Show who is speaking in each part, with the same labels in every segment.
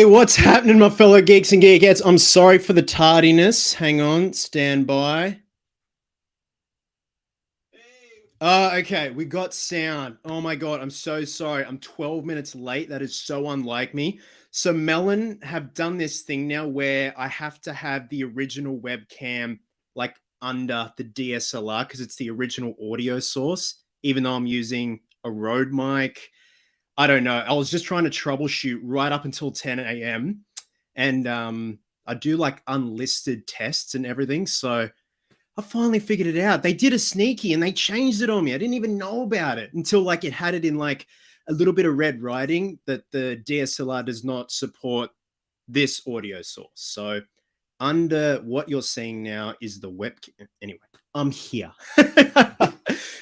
Speaker 1: Hey, what's happening, my fellow geeks and geekettes? I'm sorry for the tardiness. Hang on, stand by. Okay, we got sound. Oh my god, I'm so sorry. I'm 12 minutes late. That is so unlike me. So Melon have done this thing now where I have to have the original webcam like under the DSLR because it's the original audio source, even though I'm using a Rode mic. I don't know. I was just trying to troubleshoot right up until 10 a.m. And I do like unlisted tests and everything. So I finally figured it out. They did a sneaky and they changed it on me. I didn't even know about it until like it had it in like a little bit of red writing that the DSLR does not support this audio source. So under what you're seeing now is the webcam. Anyway, I'm here.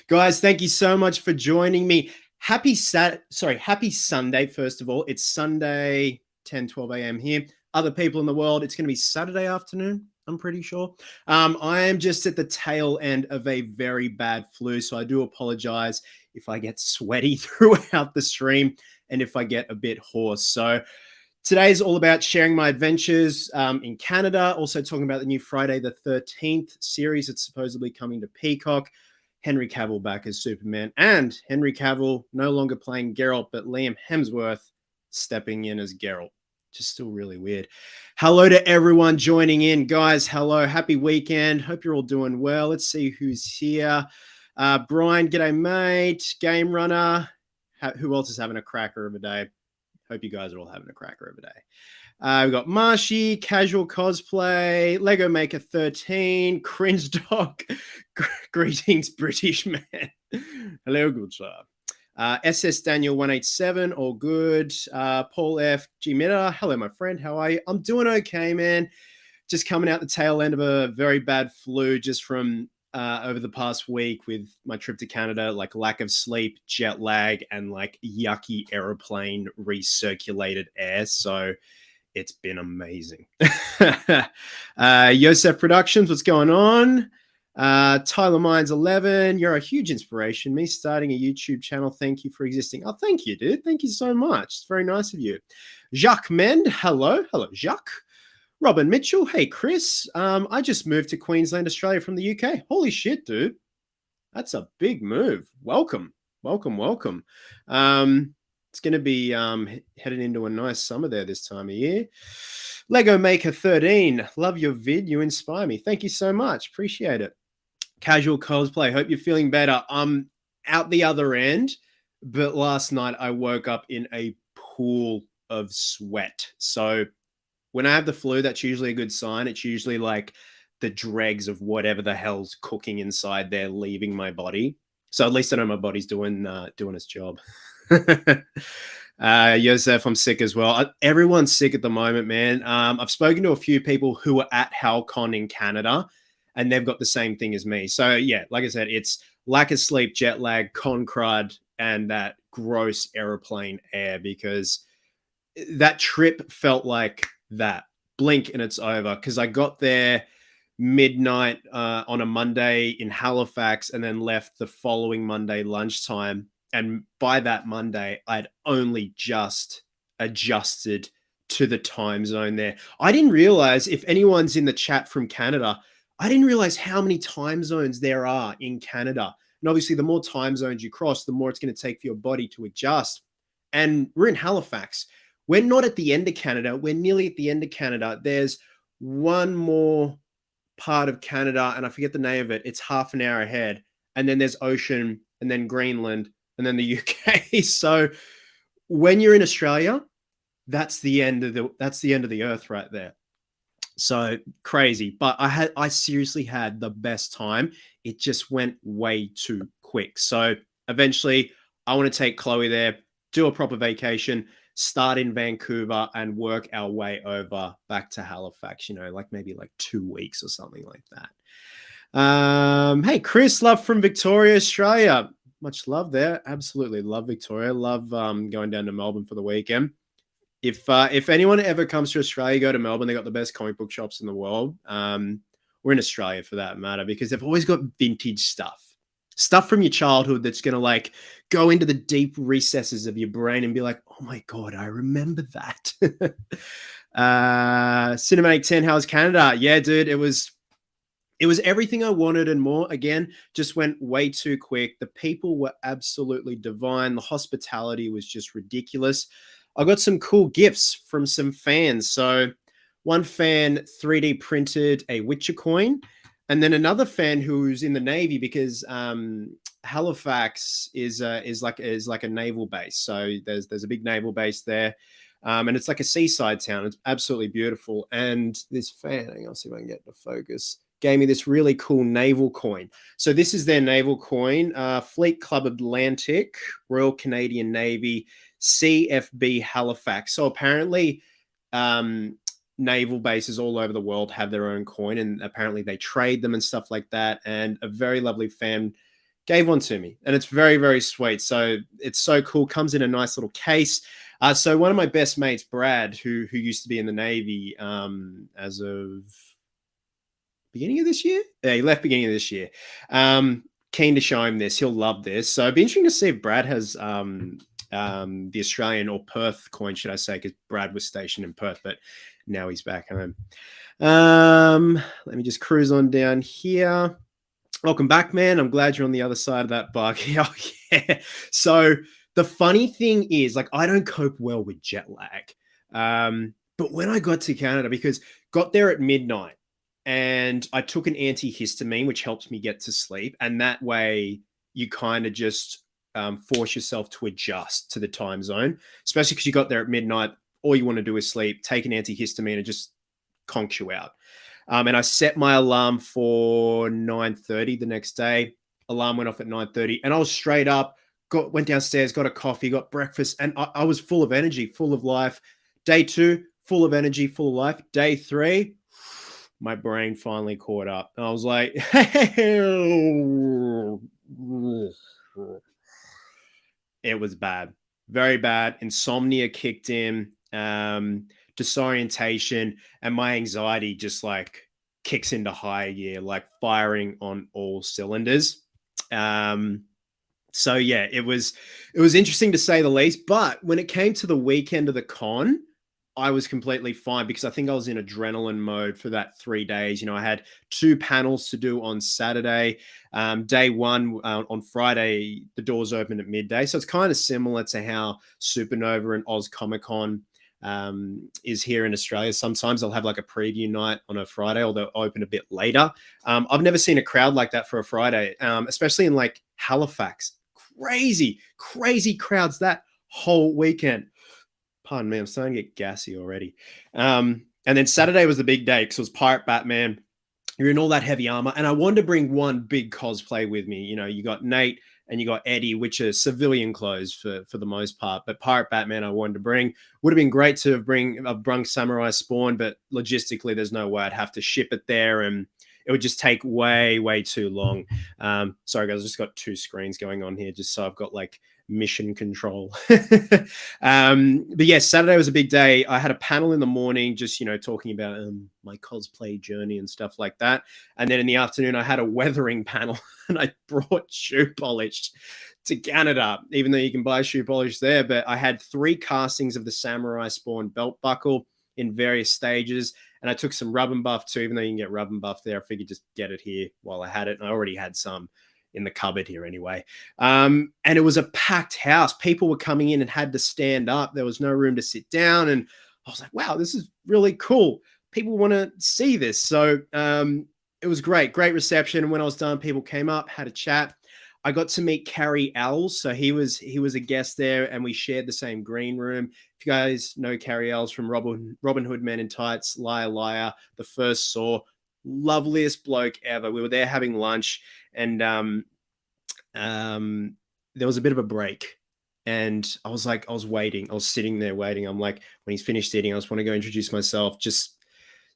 Speaker 1: Guys, thank you so much for joining me. Happy Sunday, first of all. It's Sunday, 10-12 a.m. here. Other people in the world, it's going to be Saturday afternoon, I'm pretty sure. I am just at the tail end of a very bad flu, so I do apologize if I get sweaty throughout the stream and if I get a bit hoarse. So today is all about sharing my adventures in Canada, also talking about the new Friday the 13th series that's supposedly coming to Peacock. Henry Cavill back as Superman, and Henry Cavill no longer playing Geralt, but Liam Hemsworth stepping in as Geralt. Just still really weird. Hello to everyone joining in. Guys, hello. Happy weekend. Hope you're all doing well. Let's see who's here. Brian, g'day, mate. Game Runner. Who else is having a cracker of a day? Hope you guys are all having a cracker of a day. We've got Marshy, Casual Cosplay, Lego Maker 13, Cringe Dog, Greetings British Man. Hello, good sir. SS Daniel 187, all good. Paul F. G. Mitter, hello, my friend. How are you? I'm doing okay, man. Just coming out the tail end of a very bad flu just from over the past week with my trip to Canada, like lack of sleep, jet lag, and like yucky airplane recirculated air. So it's been amazing. Yosef Productions, what's going on? Tyler Mines 11, you're a huge inspiration. Me starting a YouTube channel. Thank you for existing. Oh, thank you, dude. Thank you so much. It's very nice of you. Jacques Mend, hello. Hello, Jacques. Robin Mitchell, hey, Chris. I just moved to Queensland, Australia from the UK. Holy shit, dude. That's a big move. Welcome. Welcome, welcome. It's going to be heading into a nice summer there this time of year. Lego Maker 13. Love your vid. You inspire me. Thank you so much. Appreciate it. Casual Cosplay. Hope you're feeling better. I'm out the other end, but last night I woke up in a pool of sweat. So when I have the flu, that's usually a good sign. It's usually like the dregs of whatever the hell's cooking inside there leaving my body. So at least I know my body's doing its job. Yosef, I'm sick as well. Everyone's sick at the moment, man. I've spoken to a few people who are at HowlCon in Canada, and they've got the same thing as me. So yeah, like I said, it's lack of sleep, jet lag, con crud, and that gross airplane air, because that trip felt like that. Blink and it's over, because I got there midnight on a Monday in Halifax and then left the following Monday lunchtime. And by that Monday, I'd only just adjusted to the time zone there. I didn't realize, if anyone's in the chat from Canada, I didn't realize how many time zones there are in Canada. And obviously, the more time zones you cross, the more it's going to take for your body to adjust. And we're in Halifax. We're not at the end of Canada. We're nearly at the end of Canada. There's one more part of Canada, and I forget the name of it. It's half an hour ahead. And then there's ocean, and then Greenland, and then the UK. So when you're in Australia, that's the end of the earth right there. So crazy. But I seriously had the best time. It just went way too quick. So eventually I want to take Chloe there, do a proper vacation, start in Vancouver, and work our way over back to Halifax, like maybe like 2 weeks or something like that. Hey, Chris, love from Victoria, Australia. Much love there. Absolutely love Victoria. Love going down to Melbourne for the weekend. If anyone ever comes to Australia, go to Melbourne. They got the best comic book shops in the world. We're in Australia for that matter, because they've always got vintage stuff. stuff from your childhood that's going to like go into the deep recesses of your brain and be like, oh my God, I remember that. Cinematic 10, how's Canada? Yeah, dude, it was everything I wanted and more. Again, just went way too quick. The people were absolutely divine. The hospitality was just ridiculous. I got some cool gifts from some fans. So one fan 3D printed a Witcher coin, and then another fan who's in the Navy because Halifax is like a naval base. So there's a big naval base there. And it's like a seaside town. It's absolutely beautiful. And this fan, hang on, I'll see if I can get the focus, gave me this really cool naval coin. So this is their naval coin, Fleet Club Atlantic, Royal Canadian Navy, CFB Halifax. So apparently naval bases all over the world have their own coin, and apparently they trade them and stuff like that. And a very lovely fan gave one to me, and it's very, very sweet. So it's so cool. Comes in a nice little case. So one of my best mates, Brad, who used to be in the Navy as of beginning of this year. Yeah, he left beginning of this year. Keen to show him this. He'll love this. So it'd be interesting to see if Brad has the Australian or Perth coin, should I say, because Brad was stationed in Perth, but now he's back home. Let me just cruise on down here. Welcome back, man. I'm glad you're on the other side of that bug. Oh, yeah. So the funny thing is, like, I don't cope well with jet lag. But when I got to Canada, because got there at midnight, and I took an antihistamine, which helps me get to sleep. And that way you kind of just force yourself to adjust to the time zone, especially because you got there at midnight. All you want to do is sleep, take an antihistamine, and just conks you out. And I set my alarm for 9:30 the next day. Alarm went off at 9:30, and I was straight up, went downstairs, got a coffee, got breakfast, and I was full of energy, full of life. Day 2, full of energy, full of life. Day 3, my brain finally caught up. And I was like, it was bad, very bad. Insomnia kicked in, disorientation, and my anxiety just like kicks into high gear, like firing on all cylinders. So yeah, it was interesting to say the least. But when it came to the weekend of the con, I was completely fine because I think I was in adrenaline mode for that 3 days. You know, I had 2 panels to do on Saturday. Day 1 on Friday, the doors opened at midday. So it's kind of similar to how Supernova and Oz Comic Con is here in Australia. Sometimes they'll have like a preview night on a Friday, or they'll open a bit later. I've never seen a crowd like that for a Friday, especially in like Halifax. Crazy crowds that whole weekend. Pardon me, I'm starting to get gassy already. And then Saturday was the big day because it was Pirate Batman. You're in all that heavy armor. And I wanted to bring one big cosplay with me. You know, you got Nate and you got Eddie, which are civilian clothes for the most part. But Pirate Batman I wanted to bring. Would have been great to have brung Samurai Spawn, but logistically there's no way I'd have to ship it there, and it would just take way too long. Sorry guys, I just got 2 screens going on here just so I've got like mission control. But yeah, Saturday was a big day. I had a panel in the morning just, you know, talking about my cosplay journey and stuff like that. And then in the afternoon, I had a weathering panel and I brought shoe polish to Canada, even though you can buy shoe polish there. But I had 3 castings of the Samurai Spawn belt buckle in various stages. And I took some rub and buff too, even though you can get rub and buff there. I figured just get it here while I had it. And I already had some in the cupboard here anyway. And it was a packed house. People were coming in and had to stand up. There was no room to sit down. And I was like, wow, this is really cool. People want to see this. So it was great reception. And when I was done, people came up, had a chat. I got to meet Carrie Ells. So he was a guest there, and we shared the same green room. If you guys know Carrie Ells from Robin Hood Men in Tights, Liar Liar, The First Saw, loveliest bloke ever. We were there having lunch, and there was a bit of a break. And I was waiting. I was sitting there waiting. I'm like, when he's finished eating, I just want to go introduce myself, just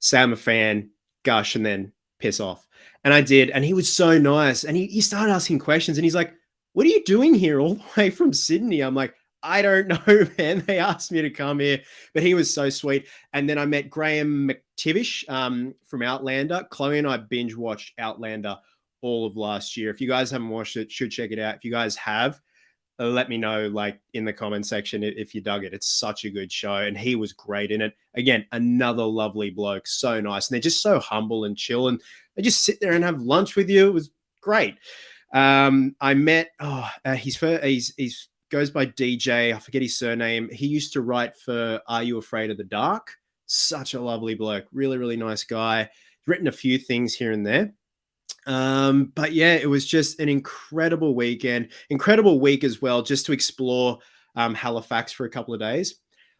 Speaker 1: say I'm a fan, gush, and then piss off. And I did. And he was so nice. And he started asking questions. And he's like, what are you doing here all the way from Sydney? I'm like, I don't know, man. They asked me to come here. But he was so sweet. And then I met Graham McTivish from Outlander. Chloe and I binge watched Outlander all of last year. If you guys haven't watched it, should check it out. If you guys have, let me know, like, in the comment section if you dug it. It's such a good show, and he was great in it. Again, another lovely bloke, so nice, and they're just so humble and chill, and they just sit there and have lunch with you. It was great. I met he's goes by DJ. I forget his surname. He used to write for Are You Afraid of the Dark? Such a lovely bloke, really, really nice guy. Written a few things here and there. But yeah, it was just an incredible weekend, incredible week as well, just to explore Halifax for a couple of days.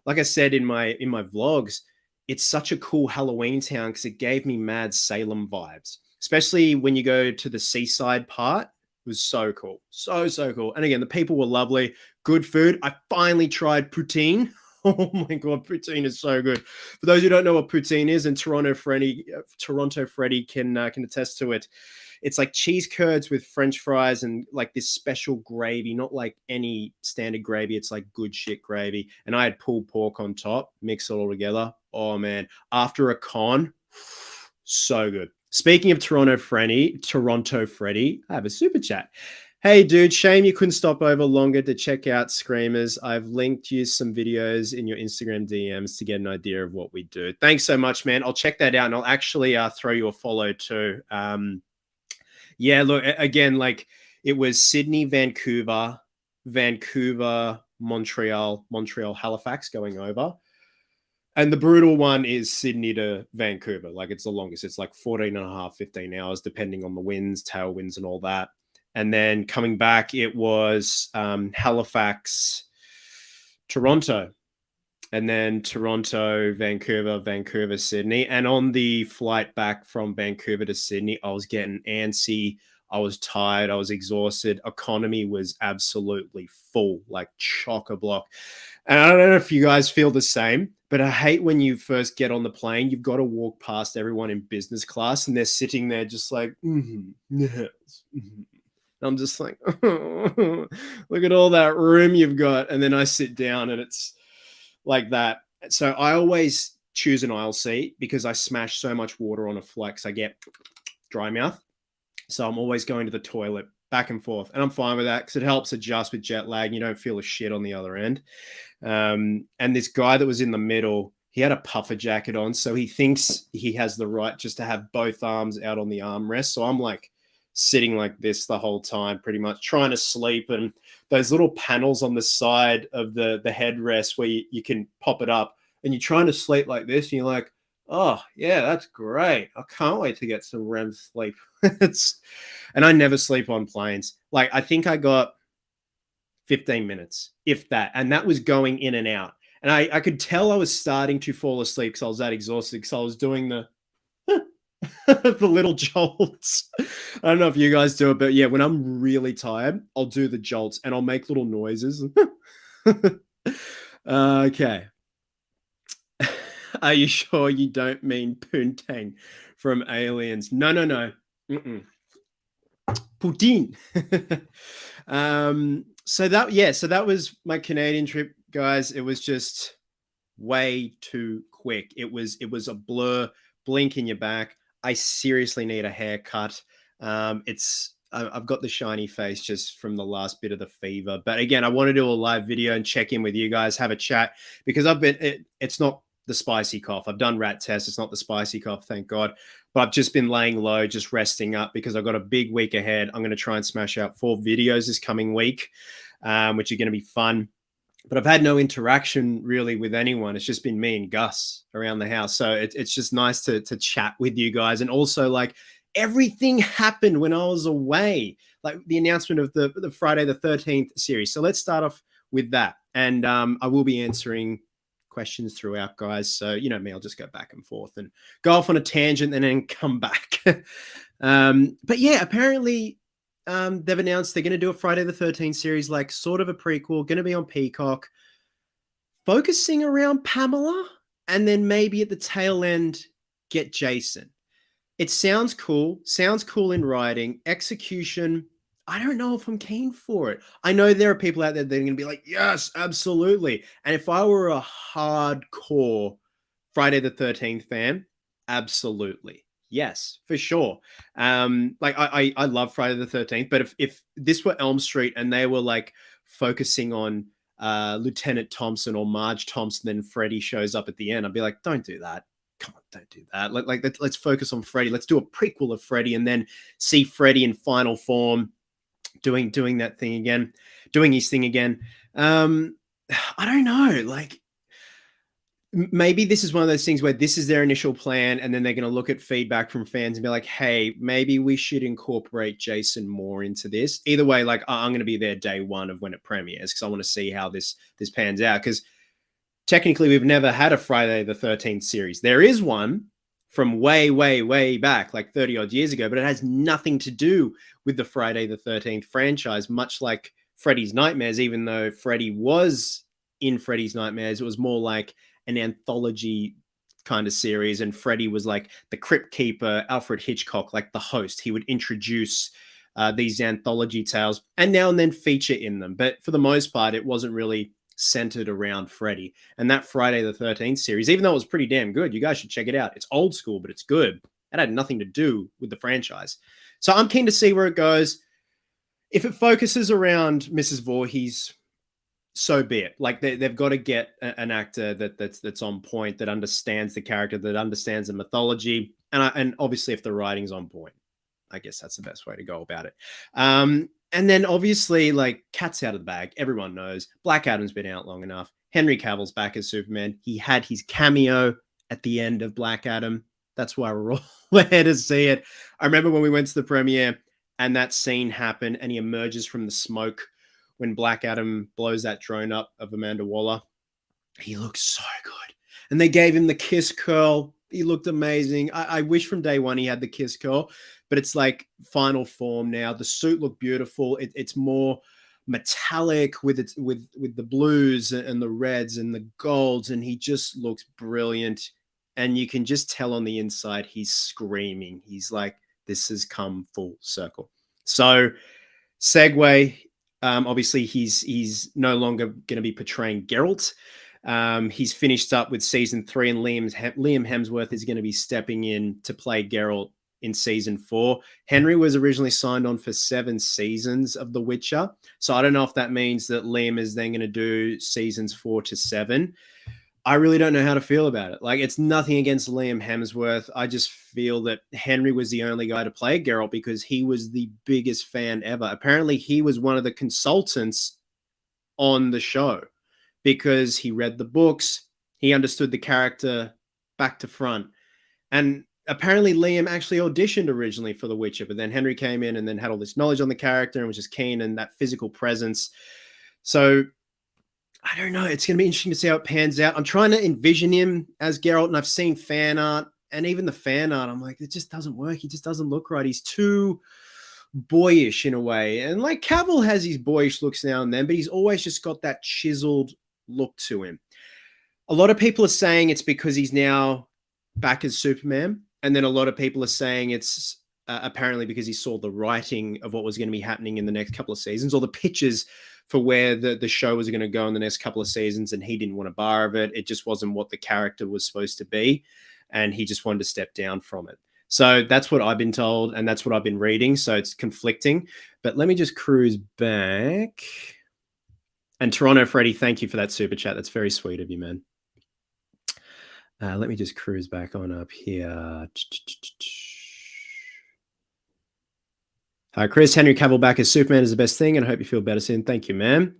Speaker 1: Like I said in my vlogs, it's such a cool Halloween town because it gave me mad Salem vibes, especially when you go to the seaside part. It was so cool, so cool. And again, the people were lovely, good food. I finally tried poutine. Oh my god, poutine is so good. For those who don't know what poutine is, and Toronto Freddy can attest to it. It's like cheese curds with French fries and like this special gravy, not like any standard gravy. It's like good shit gravy. And I had pulled pork on top, mix it all together. Oh man, after a con, so good. Speaking of Toronto Freddy, I have a super chat. Hey, dude, shame you couldn't stop over longer to check out Screamers. I've linked you some videos in your Instagram DMs to get an idea of what we do. Thanks so much, man. I'll check that out, and I'll actually throw you a follow too. Yeah, look, again, like it was Sydney, Vancouver, Montreal, Halifax going over. And the brutal one is Sydney to Vancouver. Like it's the longest. It's like 14 and a half, 15 hours, depending on the winds, tailwinds, and all that. And then coming back, it was Halifax, Toronto, and then Toronto, Vancouver, Sydney. And on the flight back from Vancouver to Sydney, I was getting antsy. I was tired. I was exhausted. Economy was absolutely full, like chock-a-block. And I don't know if you guys feel the same, but I hate when you first get on the plane, you've got to walk past everyone in business class and they're sitting there just like, yes. I'm just like, oh, look at all that room you've got. And then I sit down and it's like that. So I always choose an aisle seat because I smash so much water on a flight because I get dry mouth. So I'm always going to the toilet back and forth. And I'm fine with that because it helps adjust with jet lag. And you don't feel a shit on the other end. And this guy that was in the middle, he had a puffer jacket on. So he thinks he has the right just to have both arms out on the armrest. So I'm like, sitting like this the whole time, pretty much trying to sleep. And those little panels on the side of the headrest where you can pop it up and you're trying to sleep like this. And you're like, oh yeah, that's great. I can't wait to get some REM sleep. And I never sleep on planes. Like I think I got 15 minutes, if that. And that was going in and out. And I could tell I was starting to fall asleep because I was that exhausted because I was doing the the little jolts. I don't know if you guys do it, but yeah, when I'm really tired, I'll do the jolts and I'll make little noises. Okay. Are you sure you don't mean Poutine from Aliens? No. Poutine. So that was my Canadian trip, guys. It was just way too quick. It was a blur, blink in your back. I seriously need a haircut. I've got the shiny face just from the last bit of the fever. But again, I want to do a live video and check in with you guys, have a chat, because it's not the spicy cough. I've done rat tests. It's not the spicy cough, thank God. But I've just been laying low, just resting up because I've got a big week ahead. I'm going to try and smash out 4 videos this coming week, which are going to be fun. But I've had no interaction really with anyone. It's just been me and Gus around the house. So it's just nice to chat with you guys. And also, like, everything happened when I was away, like the announcement of the Friday the 13th series. So let's start off with that. And I will be answering questions throughout, guys. So, you know me, I'll just go back and forth and go off on a tangent and then come back. But yeah, apparently they've announced they're going to do a Friday the 13th series, like sort of a prequel, going to be on Peacock, focusing around Pamela, and then maybe at the tail end get Jason. It sounds cool in writing. Execution, I don't know if I'm keen for it. I know there are people out there that are going to be like, yes, absolutely. And if I were a hardcore Friday the 13th fan, absolutely, Yes, for sure. Like I love Friday the 13th, but if this were Elm Street and they were like focusing on Lieutenant Thompson or Marge Thompson, then Freddy shows up at the end, I'd be like, don't do that. Come on, don't do that. Let's focus on Freddy. Let's do a prequel of Freddy and then see Freddy in final form doing that thing again, doing his thing again. I don't know. Like, maybe this is one of those things where this is their initial plan and then they're going to look at feedback from fans and be like, hey, maybe we should incorporate Jason more into this. Either way, like, I'm going to be there day one of when it premieres because I want to see how this pans out, because technically we've never had a Friday the 13th series. There is one from way back, like 30 odd years ago, but it has nothing to do with the Friday the 13th franchise, much like Freddy's Nightmares. Even though Freddy was in Freddy's Nightmares, it was more like an anthology kind of series, and Freddy was like the crypt keeper, Alfred Hitchcock, like the host. He would introduce these anthology tales and now and then feature in them, but for the most part it wasn't really centered around Freddy. And that Friday the 13th series, even though it was pretty damn good, you guys should check it out. It's old school, but it's good. It had nothing to do with the franchise, so I'm keen to see where it goes. If it focuses around Mrs. Voorhees, so be it. Like, they've got to get an actor that's on point, that understands the character, that understands the mythology, and obviously if the writing's on point, I guess that's the best way to go about it. And then obviously, like, cat's out of the bag. Everyone knows Black Adam's been out long enough. Henry Cavill's back as Superman. He had his cameo at the end of Black Adam. That's why we're all there to see it. I remember when we went to the premiere and that scene happened and he emerges from the smoke when Black Adam blows that drone up of Amanda Waller. He looks so good. And they gave him the kiss curl. He looked amazing. I wish from day one he had the kiss curl, but it's like final form now. The suit looked beautiful. It's more metallic with the blues and the reds and the golds, and he just looks brilliant. And you can just tell on the inside he's screaming. He's like, this has come full circle. So segue. Obviously, he's no longer going to be portraying Geralt. He's finished up with season 3, and Liam Hemsworth is going to be stepping in to play Geralt in season 4. Henry was originally signed on for 7 seasons of The Witcher, so I don't know if that means that Liam is then going to do seasons 4 to 7. I really don't know how to feel about it. Like, it's nothing against Liam Hemsworth. I just feel that Henry was the only guy to play Geralt because he was the biggest fan ever. Apparently, he was one of the consultants on the show because he read the books. He understood the character back to front. And apparently, Liam actually auditioned originally for The Witcher, but then Henry came in and then had all this knowledge on the character and was just keen, and that physical presence. So I don't know. It's going to be interesting to see how it pans out. I'm trying to envision him as Geralt, and I've seen fan art, and even the fan art, I'm like, it just doesn't work. He just doesn't look right. He's too boyish in a way. And like, Cavill has his boyish looks now and then, but he's always just got that chiseled look to him. A lot of people are saying it's because he's now back as Superman. And then a lot of people are saying it's apparently because he saw the writing of what was going to be happening in the next couple of seasons, or the pictures for where the show was going to go in the next couple of seasons, and he didn't want a bar of it. It just wasn't what the character was supposed to be, and he just wanted to step down from it. So that's what I've been told, and that's what I've been reading, so it's conflicting. But let me just cruise back. And Toronto Freddy, thank you for that super chat. That's very sweet of you, man. Let me just cruise back on up here. Hi, Chris. Henry Cavill back as Superman is the best thing, and I hope you feel better soon. Thank you, man.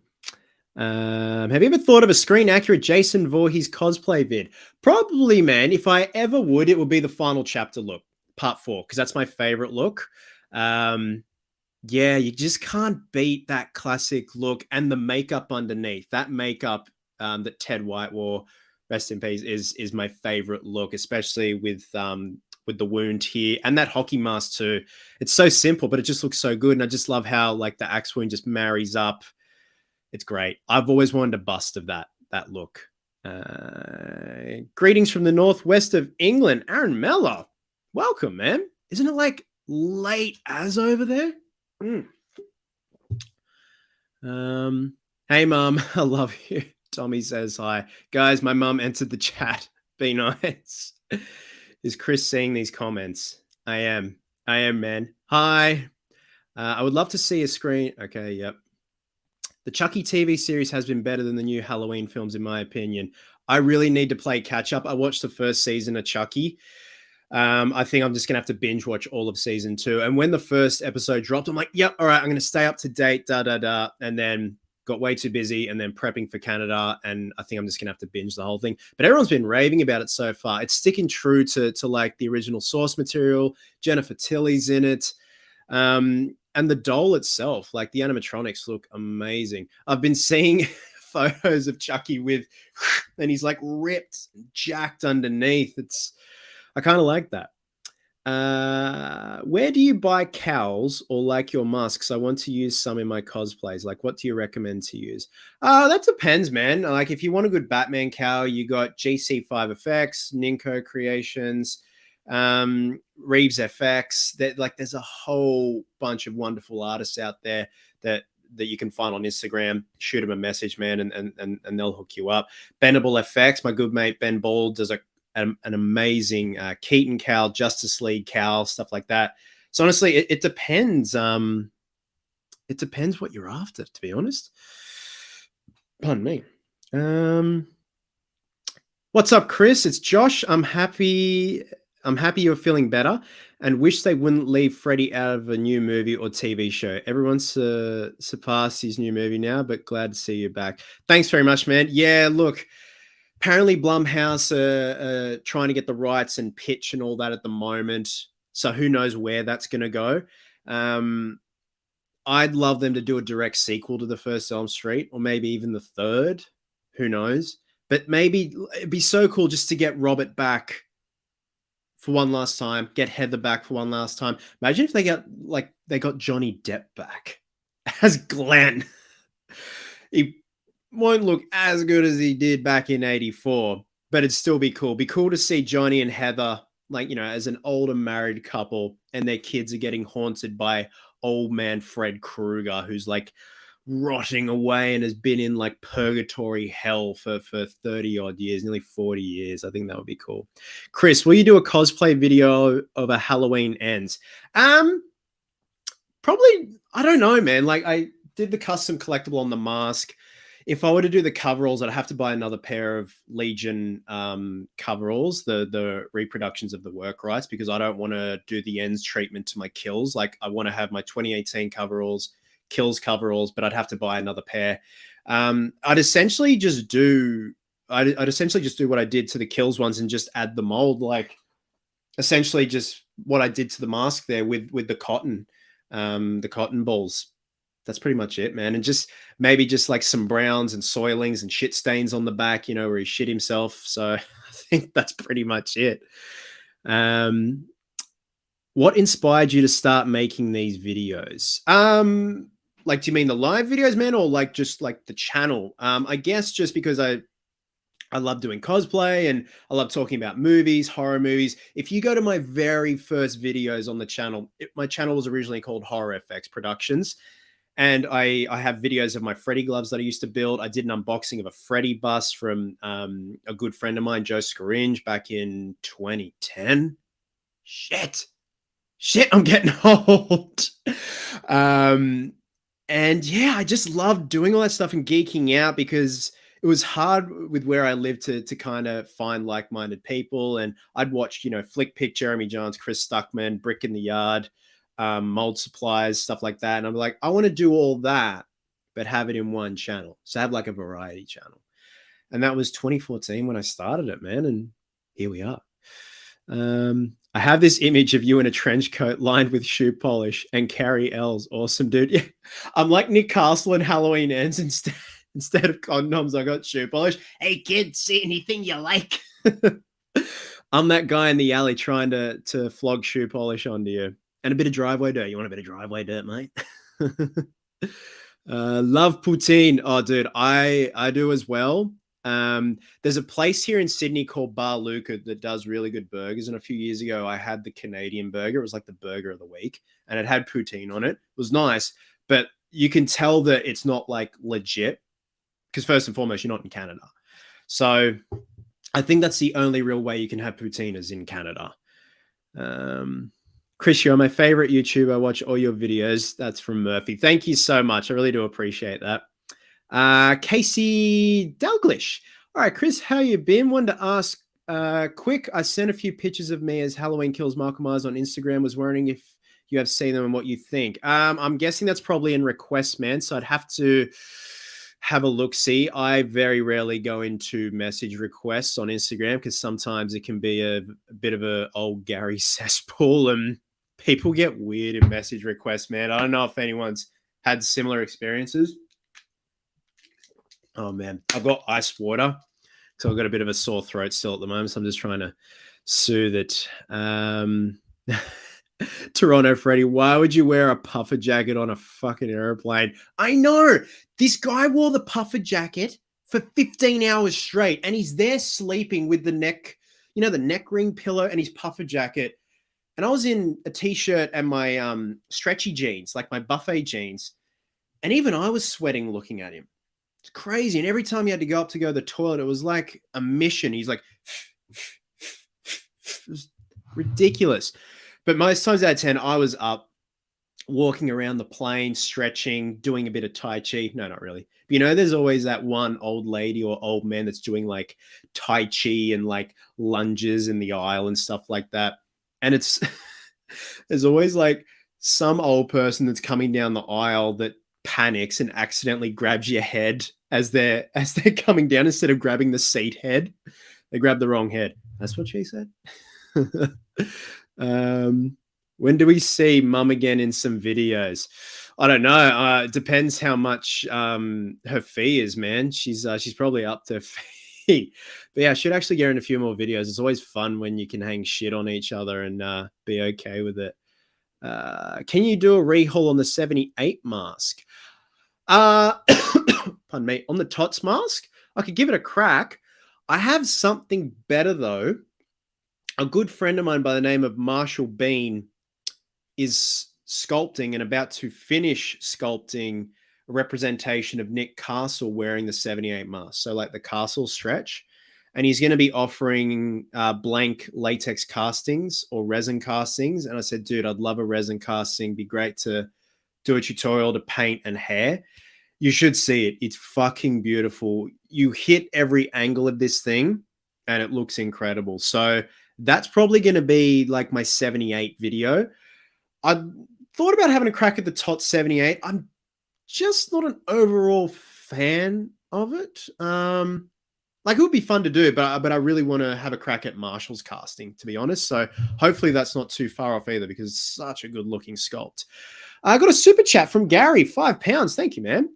Speaker 1: Have you ever thought of a screen-accurate Jason Voorhees cosplay vid? Probably, man. If I ever would, it would be the final chapter look, part 4, because that's my favorite look. Yeah, you just can't beat that classic look and the makeup underneath. That makeup that Ted White wore, rest in peace, is my favorite look, especially with the wound here and that hockey mask too. It's so simple, but it just looks so good. And I just love how like the axe wound just marries up. It's great. I've always wanted a bust of that look. Greetings from the northwest of England. Aaron Mello. Welcome, man. Isn't it like late as over there? Hey, Mum. I love you. Tommy says hi. Guys, my mum entered the chat. Be nice. Is Chris seeing these comments? I am. I am, man. Hi. I would love to see a screen. Okay, yep. The Chucky TV series has been better than the new Halloween films, in my opinion. I really need to play catch up. I watched the first season of Chucky. I think I'm just gonna have to binge watch all of season 2. And when the first episode dropped, I'm like, "Yep, all right, I'm gonna stay up to date." Da da da. And then got way too busy, and then prepping for Canada, and I think I'm just gonna have to binge the whole thing. But everyone's been raving about it so far. It's sticking true to like the original source material. Jennifer Tilly's in it. And the doll itself, like the animatronics look amazing. I've been seeing photos of Chucky with, and he's like ripped, jacked underneath. I kind of like that. Where do you buy cowls or like your masks? I want to use some in my cosplays. Like, what do you recommend to use? That depends, man. Like, if you want a good Batman cowl, you got GC5 Effects, Ninko Creations, Reeves FX. That like, there's a whole bunch of wonderful artists out there that you can find on Instagram. Shoot them a message, man, and they'll hook you up. Bendable FX, my good mate Ben Ball does an amazing Keaton cowl, Justice League cowl, stuff like that. So honestly, it depends. It depends what you're after, to be honest. Pardon me. What's up, Chris? It's Josh. I'm happy you're feeling better, and wish they wouldn't leave Freddy out of a new movie or TV show. Everyone's surpassed his new movie now, but glad to see you back. Thanks very much, man. Yeah, look, apparently Blumhouse are trying to get the rights and pitch and all that at the moment. So who knows where that's going to go. I'd love them to do a direct sequel to the first Elm Street, or maybe even the third. Who knows? But maybe it'd be so cool just to get Robert back for one last time, get Heather back for one last time. Imagine if they got Johnny Depp back as Glenn. He won't look as good as he did back in 84, but it'd still be cool. Be cool to see Johnny and Heather, like, you know, as an older married couple, and their kids are getting haunted by old man Fred Krueger, who's like rotting away and has been in like purgatory hell for 30 odd years, nearly 40 years. I think that would be cool. Chris, will you do a cosplay video of a Halloween Ends? Probably, I don't know, man. Like, I did the custom collectible on the mask. If I were to do the coveralls, I'd have to buy another pair of Legion coveralls, the reproductions of the work rights, because I don't want to do the ends treatment to my kills. Like, I want to have my 2018 coveralls, kills coveralls, but I'd have to buy another pair. I'd essentially just do what I did to the kills ones and just add the mold, like essentially just what I did to the mask there with the cotton balls. That's pretty much it, man. And just maybe just like some browns and soilings and shit stains on the back, you know, where he shit himself. So I think that's pretty much it. What inspired you to start making these videos? Like, do you mean the live videos, man, or like just like the channel? I guess just because I love doing cosplay and I love talking about movies, horror movies. If you go to my very first videos on the channel, my channel was originally called Horror FX Productions. And I have videos of my Freddy gloves that I used to build. I did an unboxing of a Freddy bust from a good friend of mine, Joe Scaringe, back in 2010. Shit, I'm getting old. And yeah, I just loved doing all that stuff and geeking out, because it was hard with where I lived to kind of find like-minded people. And I'd watch, you know, Flick Pick, Jeremy Johns, Chris Stuckman, Brick in the Yard, mold supplies, stuff like that. And I'm like, I want to do all that, but have it in one channel. So have like a variety channel. And that was 2014 when I started it, man. And here we are. I have this image of you in a trench coat lined with shoe polish and Carrie L's. Awesome, dude. Yeah. I'm like Nick Castle in Halloween Ends. Instead of condoms, I got shoe polish. Hey, kid, see anything you like? I'm that guy in the alley trying to flog shoe polish onto you. And a bit of driveway dirt. You want a bit of driveway dirt, mate? Love Poutine. Oh, dude, I do as well. There's a place here in Sydney called Bar Luca that does really good burgers. And a few years ago, I had the Canadian burger. It was like the burger of the week. And it had poutine on it. It was nice. But you can tell that it's not like legit. Because first and foremost, you're not in Canada. So I think that's the only real way you can have poutine is in Canada. Chris, you're my favorite YouTuber. I watch all your videos. That's from Murphy. Thank you so much. I really do appreciate that. Casey Dalglish. All right, Chris, how you been? Wanted to ask quick. I sent a few pictures of me as Halloween Kills Michael Myers on Instagram. Was wondering if you have seen them and what you think. I'm guessing that's probably in request, man. So I'd have to have a look. See, I very rarely go into message requests on Instagram because sometimes it can be a bit of a old Gary cesspool and people get weird in message requests, man. I don't know if anyone's had similar experiences. Oh man, I've got ice water. So I've got a bit of a sore throat still at the moment. So I'm just trying to soothe it. Toronto Freddy, why would you wear a puffer jacket on a fucking airplane? I know. This guy wore the puffer jacket for 15 hours straight, and he's there sleeping with the neck, the neck ring pillow and his puffer jacket. And I was in a t-shirt and my stretchy jeans, like my buffet jeans. And even I was sweating looking at him. It's crazy. And every time he had to go up to go to the toilet, it was like a mission. He's like, it was ridiculous. But most times out of 10, I was up walking around the plane, stretching, doing a bit of Tai Chi. No, not really. But there's always that one old lady or old man that's doing like Tai Chi and like lunges in the aisle and stuff like that. And it's, there's always like some old person that's coming down the aisle that panics and accidentally grabs your head as they're coming down instead of grabbing the seat head. They grab the wrong head. That's what she said. When do we see Mum again in some videos? I don't know. It depends how much her fee is, man. She's probably up to fee. But yeah, I should actually get in a few more videos. It's always fun when you can hang shit on each other and be okay with it. Can you do a rehaul on the 78 mask? Pardon me. On the TOTS mask, I could give it a crack. I have something better though. A good friend of mine by the name of Marshall Bean is sculpting and about to finish sculpting a representation of Nick Castle wearing the 78 mask. So like the Castle stretch. And he's going to be offering blank latex castings or resin castings. And I said, dude, I'd love a resin casting. Be great to do a tutorial to paint and hair. You should see it. It's fucking beautiful. You hit every angle of this thing and it looks incredible. So that's probably going to be like my 78 video. I thought about having a crack at the TOTS 78. I'm just not an overall fan of it. Like it would be fun to do, but I really want to have a crack at Marshall's casting, to be honest. So hopefully that's not too far off either because it's such a good looking sculpt. I got a super chat from Gary, £5. Thank you, man.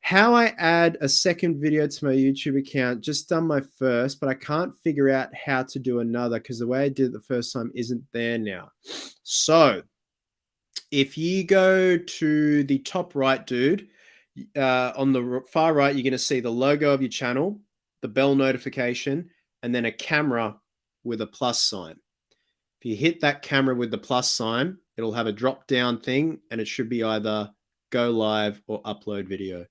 Speaker 1: How I add a second video to my YouTube account. Just done my first, but I can't figure out how to do another because the way I did it the first time isn't there now. So if you go to the top right, dude, on the far right, you're going to see the logo of your channel, the bell notification, and then a camera with a plus sign. If you hit that camera with the plus sign, it'll have a drop down thing and it should be either go live or upload video,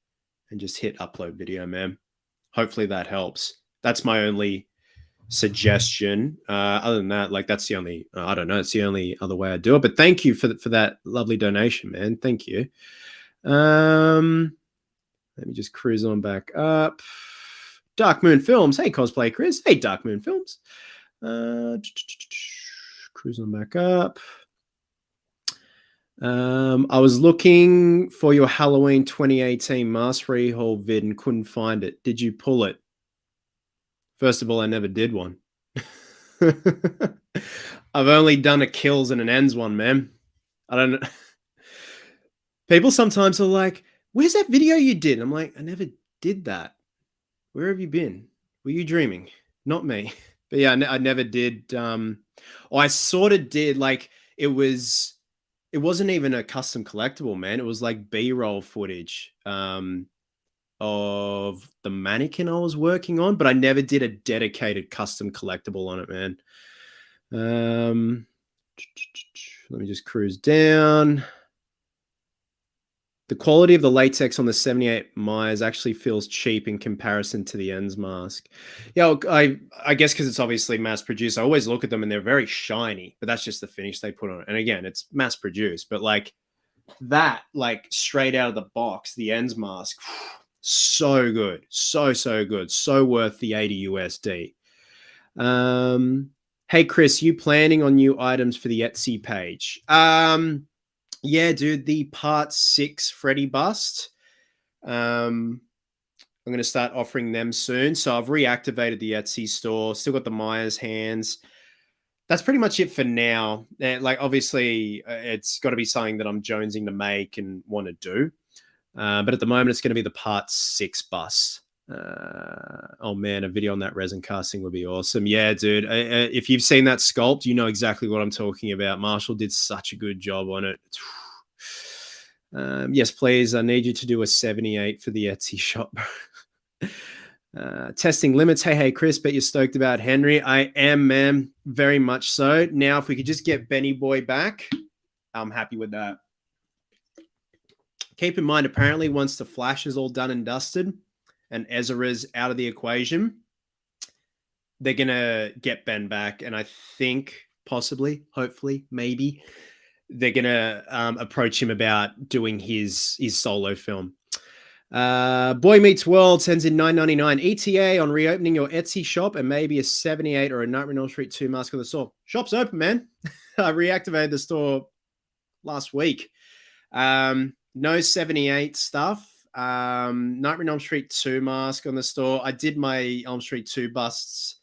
Speaker 1: and just hit upload video, man. Hopefully that helps. That's my only suggestion. Other than that, like that's the only, I don't know, it's the only other way I do it, but thank you for that lovely donation, man. Thank you. Let me just cruise on back up. Dark Moon Films. Hey, Cosplay Chris. Hey, Dark Moon Films. Cruise on back up. I was looking for your Halloween 2018 mask rehaul vid and couldn't find it. Did you pull it? First of all, I never did one. I've only done a kills and an ends one, man. I don't know. People sometimes are like, where's that video you did? I'm like, I never did that. Where have you been? Were you dreaming? Not me. But yeah, I never did. I sort of did. Like it wasn't even a custom collectible, man. It was like B-roll footage of the mannequin I was working on, but I never did a dedicated custom collectible on it, man. Let me just cruise down. The quality of the latex on the 78 Myers actually feels cheap in comparison to the Ends mask. Yeah, well, I guess because it's obviously mass produced. I always look at them and they're very shiny, but that's just the finish they put on it. And again, it's mass produced, but like that, like straight out of the box, the Ends mask, so good, so good, so worth the 80 USD. Hey Chris, you planning on new items for the Etsy page? Yeah, dude, the part 6 Freddy bust. I'm going to start offering them soon. So I've reactivated the Etsy store. Still got the Myers hands. That's pretty much it for now. Like, obviously, it's got to be something that I'm jonesing to make and want to do. But at the moment, it's going to be the part 6 bust. Oh man, a video on that resin casting would be awesome. Yeah, dude. If you've seen that sculpt, you know exactly what I'm talking about. Marshall did such a good job on it. Yes, please. I need you to do a 78 for the Etsy shop. Testing limits. Hey, Chris, bet you're stoked about Henry. I am, man. Very much so. Now, if we could just get Benny Boy back, I'm happy with that. Keep in mind, apparently, once the Flash is all done and dusted and Ezra's out of the equation, they're going to get Ben back. And I think possibly, hopefully, maybe, they're going to approach him about doing his solo film. Boy Meets World sends in $9.99 ETA on reopening your Etsy shop and maybe a 78 or a Nightmare on Elm Street 2 mask on the store. Shop's open, man. I reactivated the store last week. No 78 stuff. Nightmare on Elm Street 2 mask on the store. I did my Elm Street 2 busts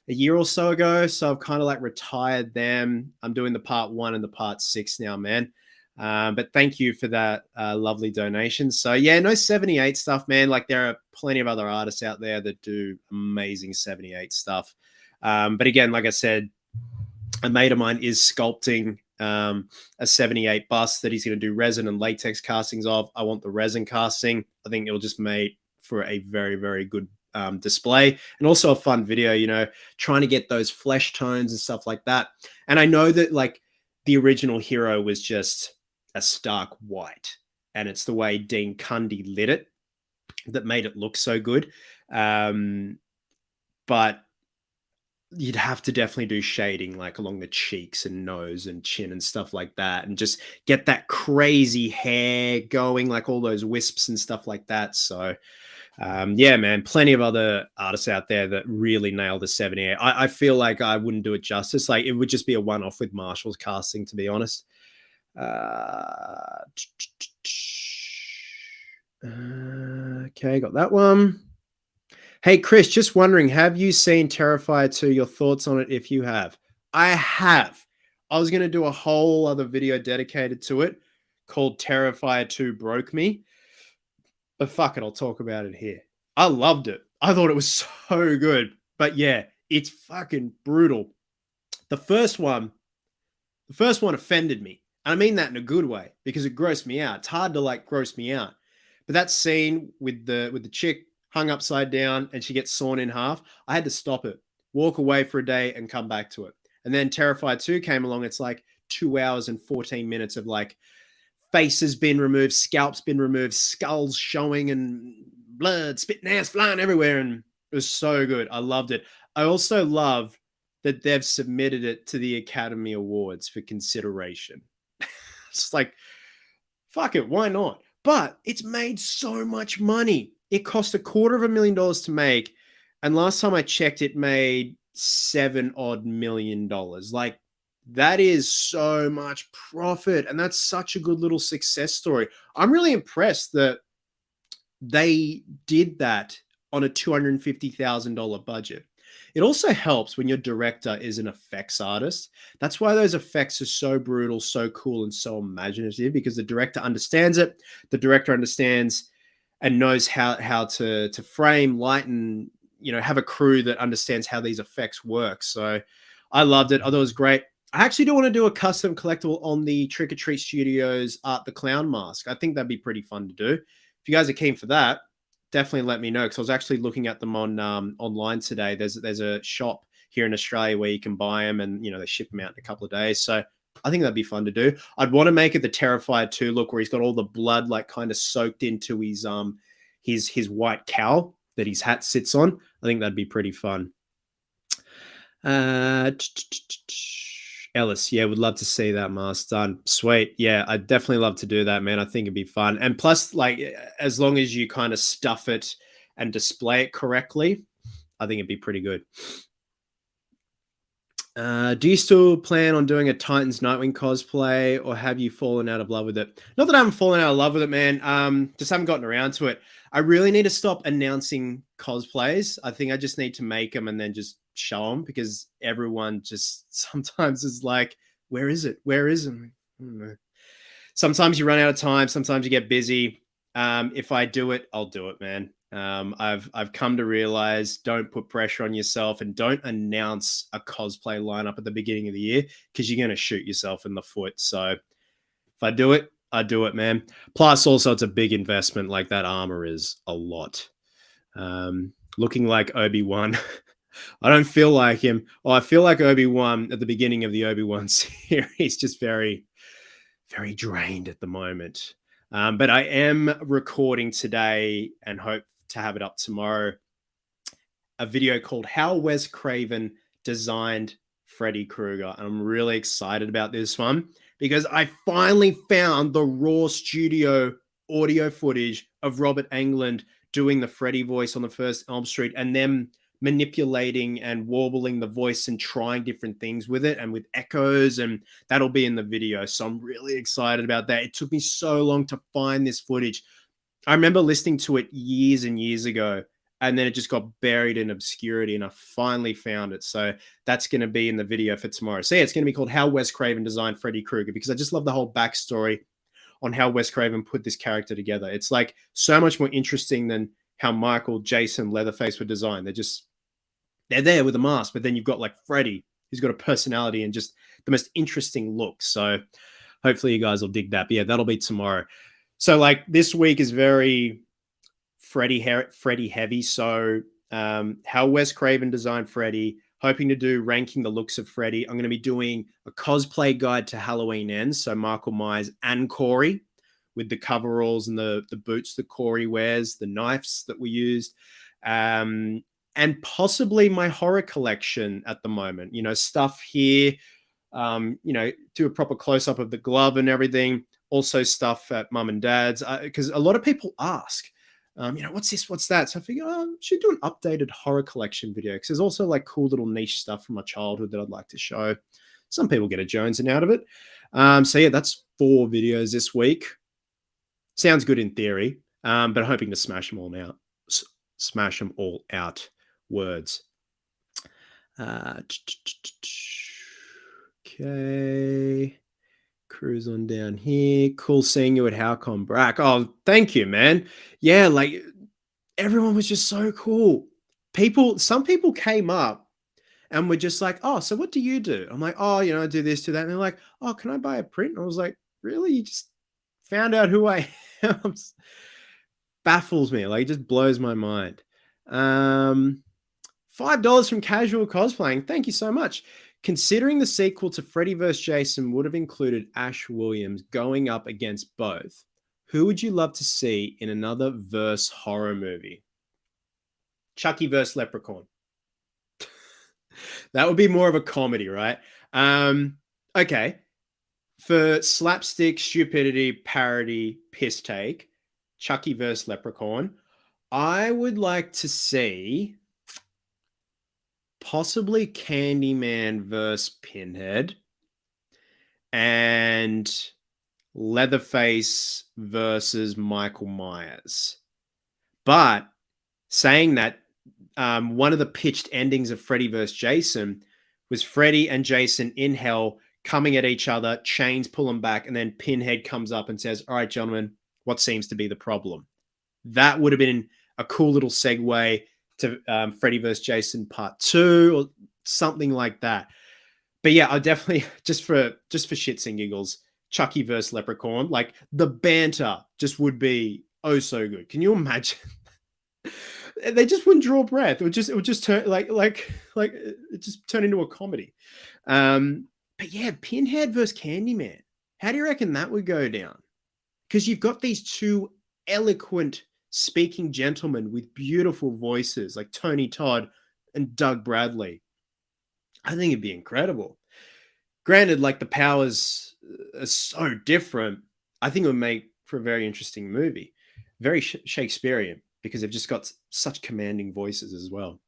Speaker 1: a year or so ago, so I've kind of like retired them. I'm doing the part 1 and the part 6 now, man. But thank you for that lovely donation. So yeah, no 78 stuff, man. Like there are plenty of other artists out there that do amazing 78 stuff. But again, like I said, a mate of mine is sculpting a 78 bust that he's going to do resin and latex castings of. I want the resin casting. I think it'll just make for a very, very good display and also a fun video, you know, trying to get those flesh tones and stuff like that. And I know that like the original hero was just a stark white, and it's the way Dean Cundy lit it that made it look so good. But you'd have to definitely do shading like along the cheeks and nose and chin and stuff like that, and just get that crazy hair going, like all those wisps and stuff like that. So yeah, man, plenty of other artists out there that really nail the 78. I feel like I wouldn't do it justice. Like it would just be a one-off with Marshall's casting, to be honest. Okay, got that one. Hey, Chris, just wondering, have you seen Terrifier 2? Your thoughts on it if you have. I have. I was going to do a whole other video dedicated to it called Terrifier 2 Broke Me. But fuck it, I'll talk about it here. I loved it. I thought it was so good. But yeah, it's fucking brutal. The first one offended me. And I mean that in a good way because it grossed me out. It's hard to like gross me out. But that scene with the chick hung upside down and she gets sawn in half, I had to stop it, walk away for a day and come back to it. And then Terrifier 2 came along. It's like 2 hours and 14 minutes of like face has been removed, scalp's been removed, skulls showing and blood, spit and ass flying everywhere. And it was so good. I loved it. I also love that they've submitted it to the Academy Awards for consideration. It's like, fuck it, why not? But it's made so much money. It cost $250,000 to make. And last time I checked, it made $7 million. Like, that is so much profit. And that's such a good little success story. I'm really impressed that they did that on a $250,000 budget. It also helps when your director is an effects artist. That's why those effects are so brutal, so cool, and so imaginative, because the director understands it. The director understands and knows how to frame, light, and, you know, have a crew that understands how these effects work. So I loved it. I thought it was great. I actually do want to do a custom collectible on the Trick or Treat Studios Art the Clown mask. I think that'd be pretty fun to do. If you guys are keen for that, definitely let me know, because I was actually looking at them on online today. There's a shop here in Australia where you can buy them, and you know they ship them out in a couple of days. So I think that'd be fun to do. I'd want to make it the Terrifier 2 look where he's got all the blood like kind of soaked into his white cowl that his hat sits on. I think that'd be pretty fun. Ellis, yeah, would love to see that mask done. Sweet. Yeah, I'd definitely love to do that, man. I think it'd be fun. And plus, like, as long as you kind of stuff it and display it correctly, I think it'd be pretty good. Do you still plan on doing a Titans Nightwing cosplay, or have you fallen out of love with it? Not that I haven't fallen out of love with it, man. Just haven't gotten around to it. I really need to stop announcing cosplays. I think I just need to make them and then just show them, because everyone just sometimes is like, where is it? Where is it? Sometimes you run out of time. Sometimes you get busy. If I do it, I'll do it, man. I've come to realize, don't put pressure on yourself and don't announce a cosplay lineup at the beginning of the year, because you're going to shoot yourself in the foot. So if I do it, I do it, man. Plus, also, it's a big investment. Like, that armor is a lot. Looking like Obi-Wan. I don't feel like him. Oh, I feel like Obi-Wan at the beginning of the Obi-Wan series, just very, very drained at the moment. But I am recording today and hope to have it up tomorrow, a video called How Wes Craven Designed Freddy Krueger. And I'm really excited about this one, because I finally found the raw studio audio footage of Robert Englund doing the Freddy voice on the first Elm Street, and them manipulating and warbling the voice and trying different things with it and with echoes, and that'll be in the video. So I'm really excited about that. It took me so long to find this footage. I remember listening to it years and years ago, and then it just got buried in obscurity, and I finally found it. So that's going to be in the video for tomorrow. So yeah, it's going to be called How Wes Craven Designed Freddy Krueger, because I just love the whole backstory on how Wes Craven put this character together. It's like so much more interesting than how Michael, Jason, Leatherface were designed. They're there with a mask, but then you've got like Freddy, who's got a personality and just the most interesting look. So hopefully you guys will dig that. But yeah, that'll be tomorrow. So like this week is very Freddy heavy. So how Wes Craven designed Freddy, hoping to do ranking the looks of Freddy. I'm going to be doing a cosplay guide to Halloween Ends. So Michael Myers and Corey, with the coveralls and the boots that Corey wears, the knives that we used. And possibly my horror collection at the moment, stuff here, do a proper close up of the glove and everything. Also stuff at mum and dad's, because a lot of people ask, what's this? What's that? So I figure, I should do an updated horror collection video, because there's also like cool little niche stuff from my childhood that I'd like to show. Some people get a Jonesing out of it. So yeah, that's 4 videos this week. Sounds good in theory, but I'm hoping to smash them all out. Smash them all out. Words. Okay. Cruise on down here. Cool seeing you at Howcom Brack. Oh, thank you, man. Yeah, like everyone was just so cool. Some people came up and were just like, oh, so what do you do? I'm like, oh, I do this, do that. And they're like, oh, can I buy a print? And I was like, really? You just found out who I am? Baffles me. Like, it just blows my mind. $5 from Casual Cosplaying. Thank you so much. Considering the sequel to Freddy vs. Jason would have included Ash Williams going up against both, who would you love to see in another verse horror movie? Chucky vs. Leprechaun. That would be more of a comedy, right? Okay. For slapstick, stupidity, parody, piss take, Chucky vs. Leprechaun, I would like to see possibly Candyman versus Pinhead and Leatherface versus Michael Myers. But saying that, one of the pitched endings of Freddy vs. Jason was Freddy and Jason in hell coming at each other, chains pull them back, and then Pinhead comes up and says, all right, gentlemen, what seems to be the problem? That would have been a cool little segue to Freddy vs. Jason Part 2 or something like that. But yeah, I definitely, just for shits and giggles, Chucky vs. Leprechaun, like the banter just would be oh so good. Can you imagine? They just wouldn't draw people would just turn like it just turn into a comedy. But yeah, Pinhead versus Candyman. How do you reckon that would go down? Because you've got these two eloquent speaking gentlemen with beautiful voices like Tony Todd and Doug Bradley. I think it'd be incredible. Granted, like the powers are so different. I think it would make for a very interesting movie. Very Shakespearean because they've just got such commanding voices as well.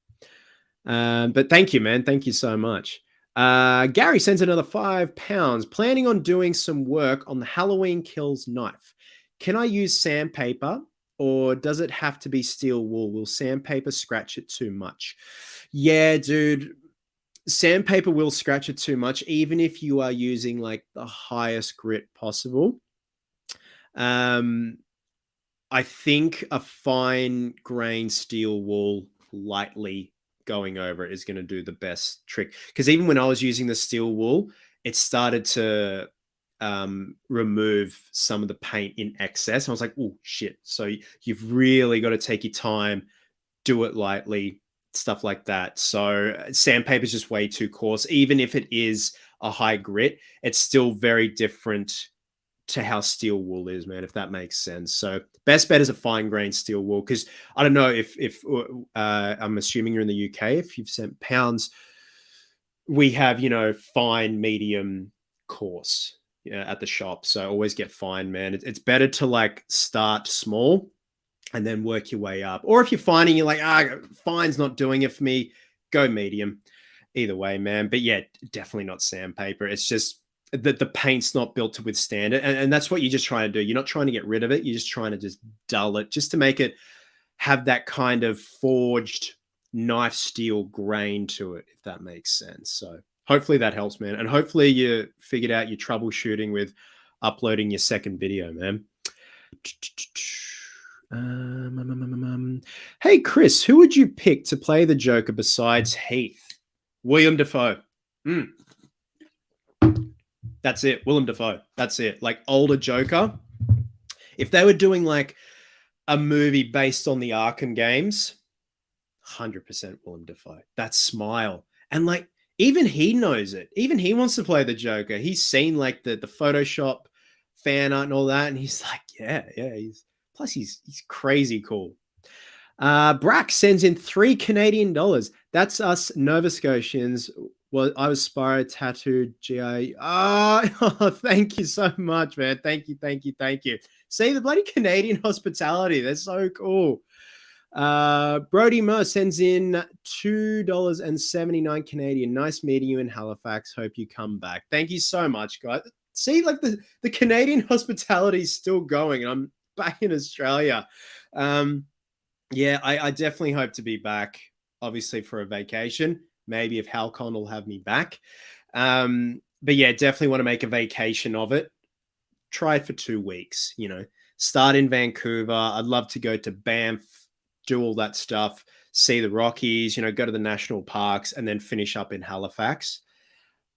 Speaker 1: But thank you, man. Thank you so much. Gary sends another £5. Planning on doing some work on the Halloween Kills knife. Can I use sandpaper or does it have to be steel wool? Will sandpaper scratch it too much? Yeah, dude. Sandpaper will scratch it too much, even if you are using like the highest grit possible. I think a fine grain steel wool lightly going over it is going to do the best trick. Because even when I was using the steel wool, it started to remove some of the paint in excess. I was like, oh shit. So you've really got to take your time, do it lightly, stuff like that. So sandpaper is just way too coarse. Even if it is a high grit, it's still very different to how steel wool is, man, if that makes sense. So best bet is a fine grain steel wool. Because I don't know if I'm assuming you're in the UK, if you've sent pounds, we have, you know, fine, medium, coarse at the shop. So always get fine, man. It's better to like start small and then work your way up. Or if you're finding you're like, fine's not doing it for me, go medium. Either way, man. But yeah, definitely not sandpaper. It's just that the paint's not built to withstand it. And that's what you're just trying to do. You're not trying to get rid of it. You're just trying to just dull it, just to make it have that kind of forged knife steel grain to it, if that makes sense. So hopefully that helps, man. And hopefully you figured out your troubleshooting with uploading your second video, man. Hey, Chris, who would you pick to play the Joker besides Heath? William Dafoe. That's it. Willem Dafoe. That's it. Like older Joker. If they were doing like a movie based on the Arkham games, 100% Willem Dafoe. That smile. And like, even he knows it. Even he wants to play the Joker. He's seen like the Photoshop fan art and all that. And he's like, yeah. Plus he's crazy cool. Brack sends in $3 Canadian. That's us Nova Scotians. Well, I was Spyro tattooed GI. Oh, thank you so much, man. Thank you. See, the bloody Canadian hospitality. They're so cool. Brody Mo sends in $2.79 Canadian. Nice meeting you in Halifax. Hope you come back. Thank you so much, guys. See, like the Canadian hospitality is still going, and I'm back in Australia. Yeah, I definitely hope to be back, obviously for a vacation. Maybe if Halcon will have me back. But yeah, definitely want to make a vacation of it. Try it for 2 weeks, you know. Start in Vancouver. I'd love to go to Banff, do all that stuff, see the Rockies, you know, go to the national parks, and then finish up in Halifax.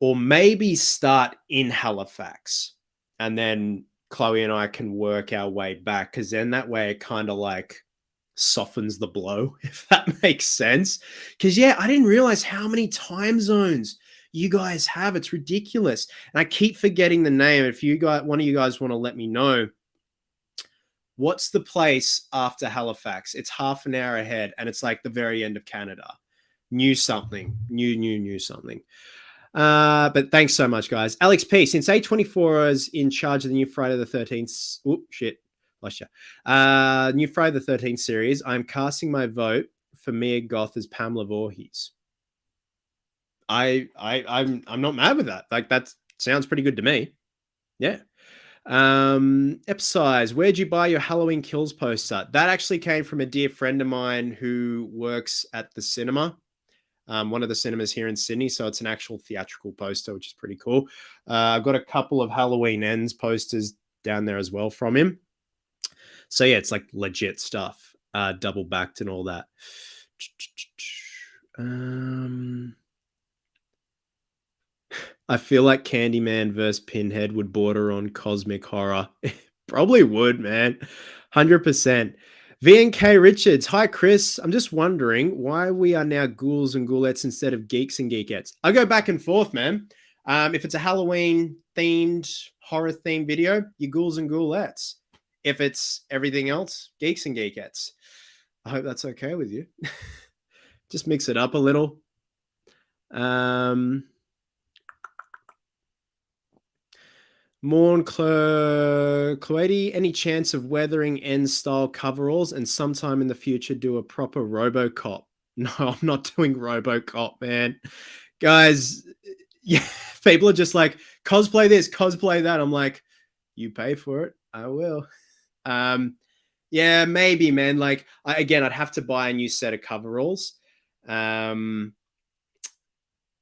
Speaker 1: Or maybe start in Halifax, and then Chloe and I can work our way back, because then that way it kind of like softens the blow, if that makes sense. Because yeah, I didn't realize how many time zones you guys have. It's ridiculous. And I keep forgetting the name. If you guys, one of you guys want to let me know, what's the place after Halifax? It's half an hour ahead, and it's like the very end of Canada. New something. New something. But thanks so much, guys. Alex P, since A24 is in charge of the new Friday the 13th. Oh, shit. Lost you. New Friday the 13th series. I'm casting my vote for Mia Goth as Pamela Voorhees. I'm not mad with that. Like, that sounds pretty good to me. Yeah. Epsize, where'd you buy your Halloween Kills poster? That actually came from a dear friend of mine who works at the cinema. One of the cinemas here in Sydney. So it's an actual theatrical poster, which is pretty cool. I've got a couple of Halloween Ends posters down there as well from him. So yeah, it's like legit stuff, double backed and all that. I feel like Candyman versus Pinhead would border on cosmic horror. Probably would, man. 100%. VNK Richards. Hi, Chris. I'm just wondering why we are now ghouls and ghoulettes instead of geeks and geekettes. I go back and forth, man. If it's a Halloween themed, horror themed video, your ghouls and ghoulettes. If it's everything else, geeks and geekettes. I hope that's okay with you. Just mix it up a little. Morn Cloady, any chance of weathering end style coveralls and sometime in the future do a proper Robocop? No, I'm not doing Robocop, man. Guys, yeah, people are just like, cosplay this, cosplay that. I'm like, you pay for it, I will. Yeah, maybe, man. Like, again, I'd have to buy a new set of coveralls.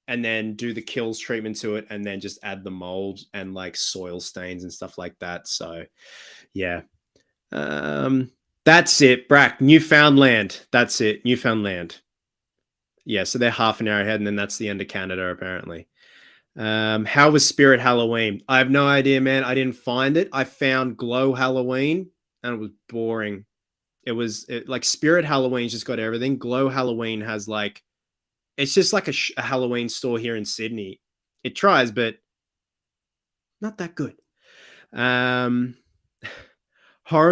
Speaker 1: And then do the kills treatment to it, and then just add the mold and like soil stains and stuff like that. So, yeah, that's it. Brack, Newfoundland. That's it, Newfoundland. Yeah, so they're half an hour ahead, and then that's the end of Canada apparently. How was Spirit Halloween? I have no idea, man. I didn't find it. I found Glow Halloween, and it was boring. It was like Spirit Halloween's just got everything. Glow Halloween has like, it's just like a Halloween store here in Sydney. It tries, but not that good. Horror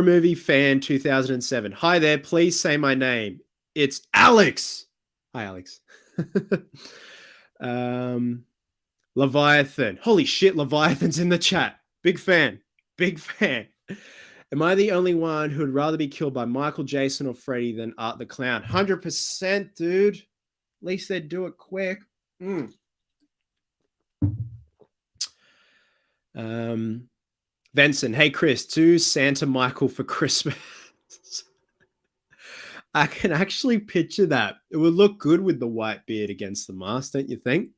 Speaker 1: movie fan 2007. Hi there. Please say my name. It's Alex. Hi, Alex. Leviathan. Holy shit, Leviathan's in the chat. Big fan. Big fan. Am I the only one who would rather be killed by Michael, Jason, or Freddy than Art the Clown? 100%, dude. At least they'd do it quick. Benson, hey Chris, do Santa Michael for Christmas. I can actually picture that. It would look good with the white beard against the mask, don't you think?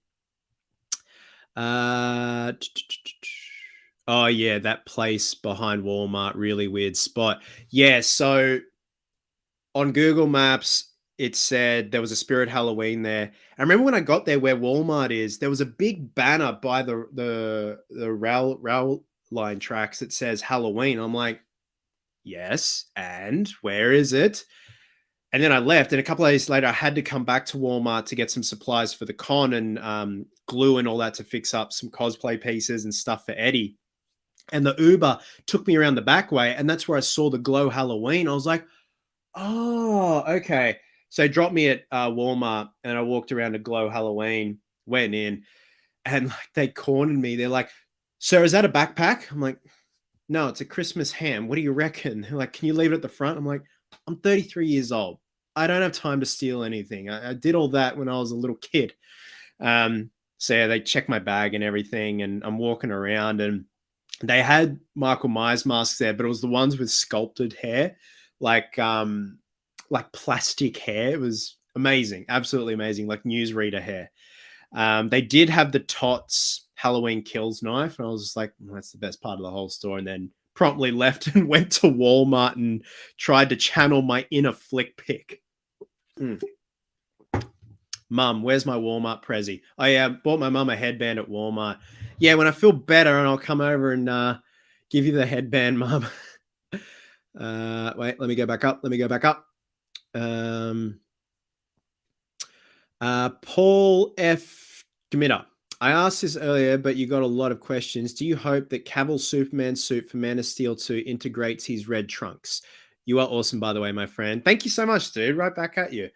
Speaker 1: Oh yeah, that place behind Walmart, really weird spot. Yeah, so on Google Maps, it said there was a Spirit Halloween there. I remember when I got there, where Walmart is, there was a big banner by the rail line tracks that says Halloween. I'm like, yes, and where is it? And then I left, and a couple of days later, I had to come back to Walmart to get some supplies for the con and glue and all that to fix up some cosplay pieces and stuff for Eddie. And the Uber took me around the back way, and that's where I saw the Glow Halloween. I was like, oh, okay. So they dropped me at Walmart, and I walked around to Glow Halloween, went in, and like they cornered me. They're like, "Sir, is that a backpack?" I'm like, "No, it's a Christmas ham. What do you reckon?" They're like, "Can you leave it at the front?" I'm like, "I'm 33 years old. I don't have time to steal anything. I did all that when I was a little kid." So yeah, they checked my bag and everything, and I'm walking around, and they had Michael Myers masks there, but it was the ones with sculpted hair, like plastic hair. It was amazing, absolutely amazing, like newsreader hair. They did have the Tots Halloween Kills knife, and I was just like, that's the best part of the whole store. And then promptly left and went to Walmart and tried to channel my inner flick pick. Mum, where's my Walmart prezi? I bought my mum a headband at Walmart. Yeah, when I feel better, and I'll come over and give you the headband, Mum. Wait, let me go back up. Paul F. Gmitter. I asked this earlier, but you got a lot of questions. Do you hope that Cavill's Superman suit for Man of Steel 2 integrates his red trunks? You are awesome, by the way, my friend. Thank you so much, dude. Right back at you.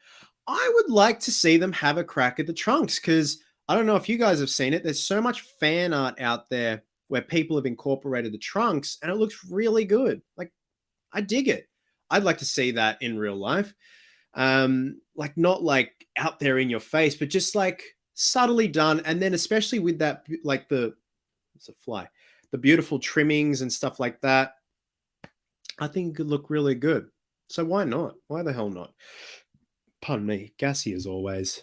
Speaker 1: I would like to see them have a crack at the trunks, because I don't know if you guys have seen it. There's so much fan art out there where people have incorporated the trunks, and it looks really good. Like, I dig it. I'd like to see that in real life. Like, not like out there in your face, but just like subtly done. And then especially with that, like it's a fly, the beautiful trimmings and stuff like that, I think it could look really good. So why not? Why the hell not? Pardon me, gassy as always.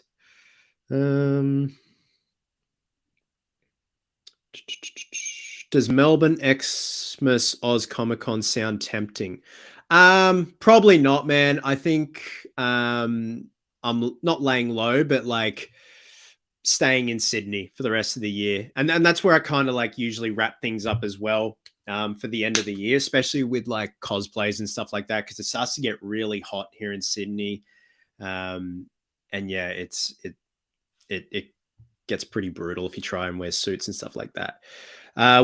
Speaker 1: Does Melbourne Xmas Oz Comic Con sound tempting? Probably not, man. I think I'm not laying low, but like staying in Sydney for the rest of the year. And that's where I kind of like usually wrap things up as well, for the end of the year, especially with like cosplays and stuff like that, because it starts to get really hot here in Sydney. And yeah, it gets pretty brutal if you try and wear suits and stuff like that.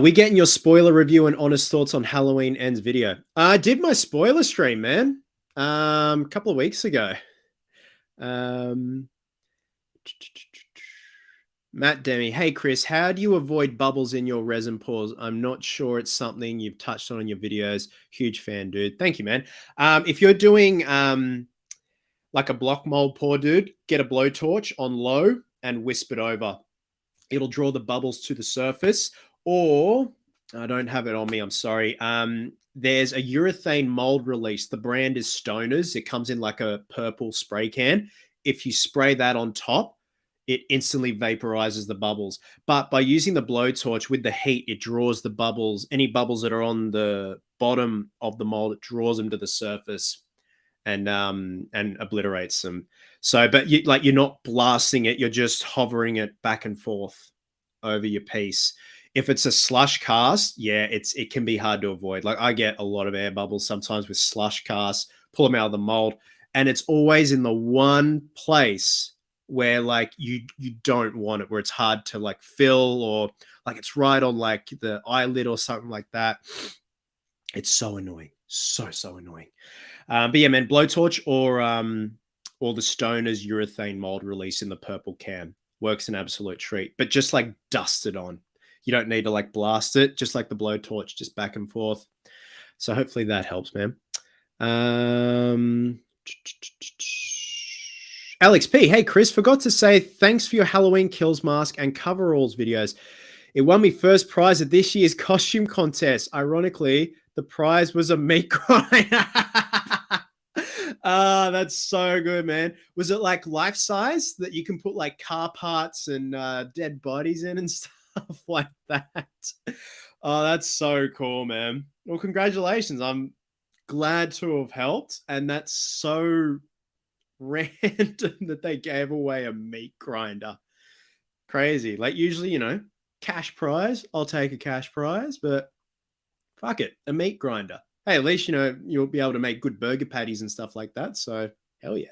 Speaker 1: We getting your spoiler review and honest thoughts on Halloween Ends video. I did my spoiler stream, man, a couple of weeks ago. Matt Demi, hey Chris, how do you avoid bubbles in your resin pours? I'm not sure it's something you've touched on in your videos. Huge fan, dude. Thank you, man. If you're doing like a block mold pour, dude, get a blowtorch on low and wisp it over. It'll draw the bubbles to the surface. Or I don't have it on me. I'm sorry. There's a urethane mold release. The brand is Stoners. It comes in like a purple spray can. If you spray that on top, it instantly vaporizes the bubbles. But by using the blowtorch with the heat, it draws the bubbles, any bubbles that are on the bottom of the mold, it draws them to the surface and obliterates them. So, but you're not blasting it, you're just hovering it back and forth over your piece. If it's a slush cast, yeah, it can be hard to avoid. Like I get a lot of air bubbles sometimes with slush casts, pull them out of the mold, and it's always in the one place where like you don't want it, where it's hard to like fill, or like it's right on like the eyelid or something like that. It's so annoying, so annoying. But yeah, man, blowtorch or the Stoner's urethane mold release in the purple can works an absolute treat. But just like dust it on. You don't need to like blast it, just like the blowtorch, just back and forth. So hopefully that helps, man. Alex P. Hey, Chris, forgot to say thanks for your Halloween Kills mask and coveralls videos. It won me first prize at this year's costume contest. Ironically, the prize was a meat grinder. That's so good, man. Was it like life size that you can put like car parts and dead bodies in and stuff like that? Oh, that's so cool, man. Well, congratulations. I'm glad to have helped. And that's so random that they gave away a meat grinder. Crazy. Like usually, cash prize. I'll take a cash prize, but fuck it, a meat grinder. Hey, at least you'll be able to make good burger patties and stuff like that. So hell yeah.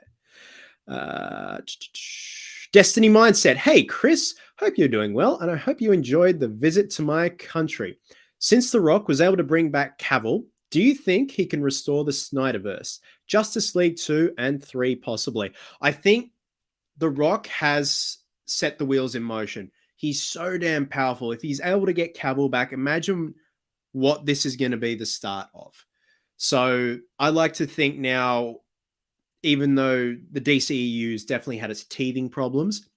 Speaker 1: Destiny Mindset. Hey, Chris, hope you're doing well, and I hope you enjoyed the visit to my country. Since The Rock was able to bring back Cavill, do you think he can restore the Snyderverse? Justice League 2 and 3, possibly. I think The Rock has set the wheels in motion. He's so damn powerful. If he's able to get Cavill back, imagine what this is going to be the start of. So I like to think now, even though the DCEU's definitely had its teething problems,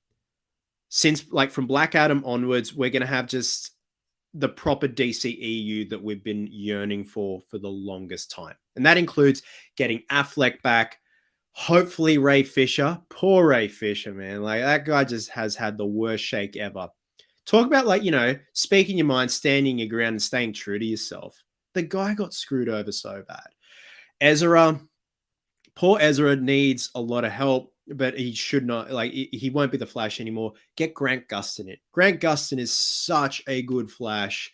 Speaker 1: since like from Black Adam onwards, we're going to have just the proper DCEU that we've been yearning for the longest time. And that includes getting Affleck back, hopefully Ray Fisher. Poor Ray Fisher, man. Like that guy just has had the worst shake ever. Talk about like, speaking your mind, standing your ground and staying true to yourself. The guy got screwed over so bad. Ezra, poor Ezra needs a lot of help, but he should not, like, he won't be the Flash anymore. Get Grant Gustin in. Grant Gustin is such a good Flash.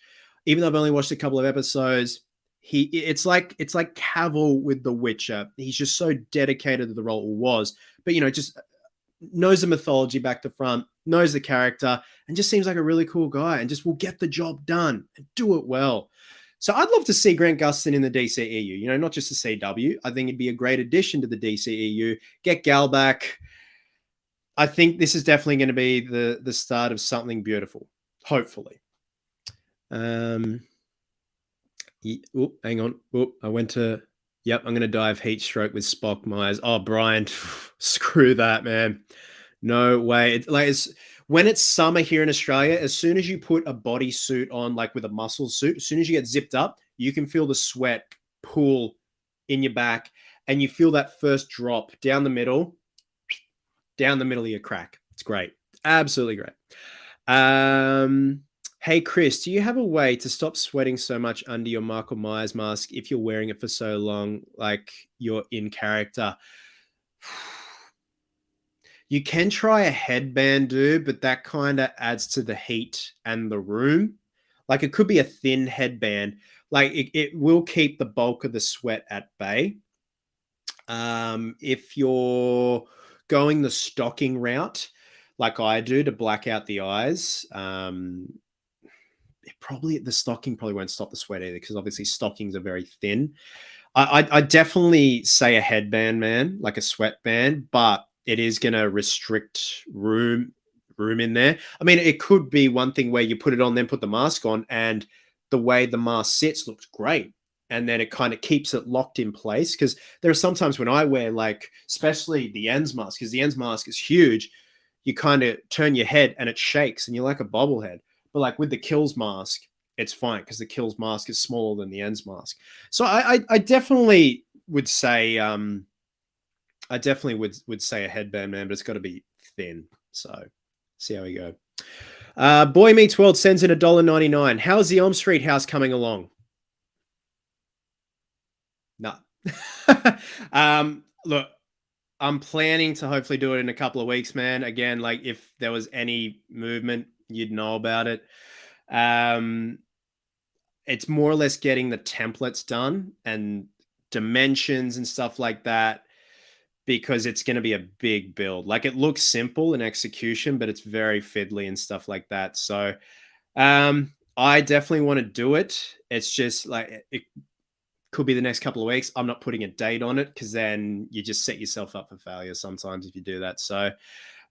Speaker 1: Even though I've only watched a couple of episodes, it's like Cavill with The Witcher. He's just so dedicated to the role, or was, but just knows the mythology back to front, knows the character, and just seems like a really cool guy and just will get the job done and do it well. So I'd love to see Grant Gustin in the DCEU, not just the CW. I think it'd be a great addition to the DCEU. Get Gal back. I think this is definitely going to be the start of something beautiful, hopefully. Hang on. I went to... Yep, I'm going to dive heat stroke with Spock Myers. Oh, Brian, screw that, man. No way. When it's summer here in Australia, as soon as you put a bodysuit on, like with a muscle suit, as soon as you get zipped up, you can feel the sweat pool in your back, and you feel that first drop down the middle of your crack. It's great. Absolutely great. Hey, Chris, do you have a way to stop sweating so much under your Michael Myers mask if you're wearing it for so long, like you're in character? You can try a headband, dude, but that kind of adds to the heat and the room. Like it could be a thin headband. Like it will keep the bulk of the sweat at bay. If you're going the stocking route, like I do to black out the eyes. The stocking probably won't stop the sweat either, because obviously stockings are very thin. I definitely say a headband, man, like a sweatband, but it is going to restrict room in there. I mean, it could be one thing where you put it on, then put the mask on, and the way the mask sits looks great, and then it kind of keeps it locked in place. Because there are sometimes when I wear, like, especially the ends mask, because the ends mask is huge, you kind of turn your head and it shakes and you're like a bobblehead. But like with the kills mask, it's fine because the kills mask is smaller than the ends mask. So I definitely would say I definitely would say a headband, man, but it's got to be thin. So see how we go. Boy Meets World sends in $1.99. How's the Elm Street house coming along? No. Look, I'm planning to hopefully do it in a couple of weeks, man. Again, like if there was any movement, you'd know about it. It's more or less getting the templates done and dimensions and stuff like that, because it's going to be a big build. Like it looks simple in execution, but it's very fiddly and stuff like that. So I definitely want to do it. It's just like it could be the next couple of weeks. I'm not putting a date on it because then you just set yourself up for failure sometimes if you do that. So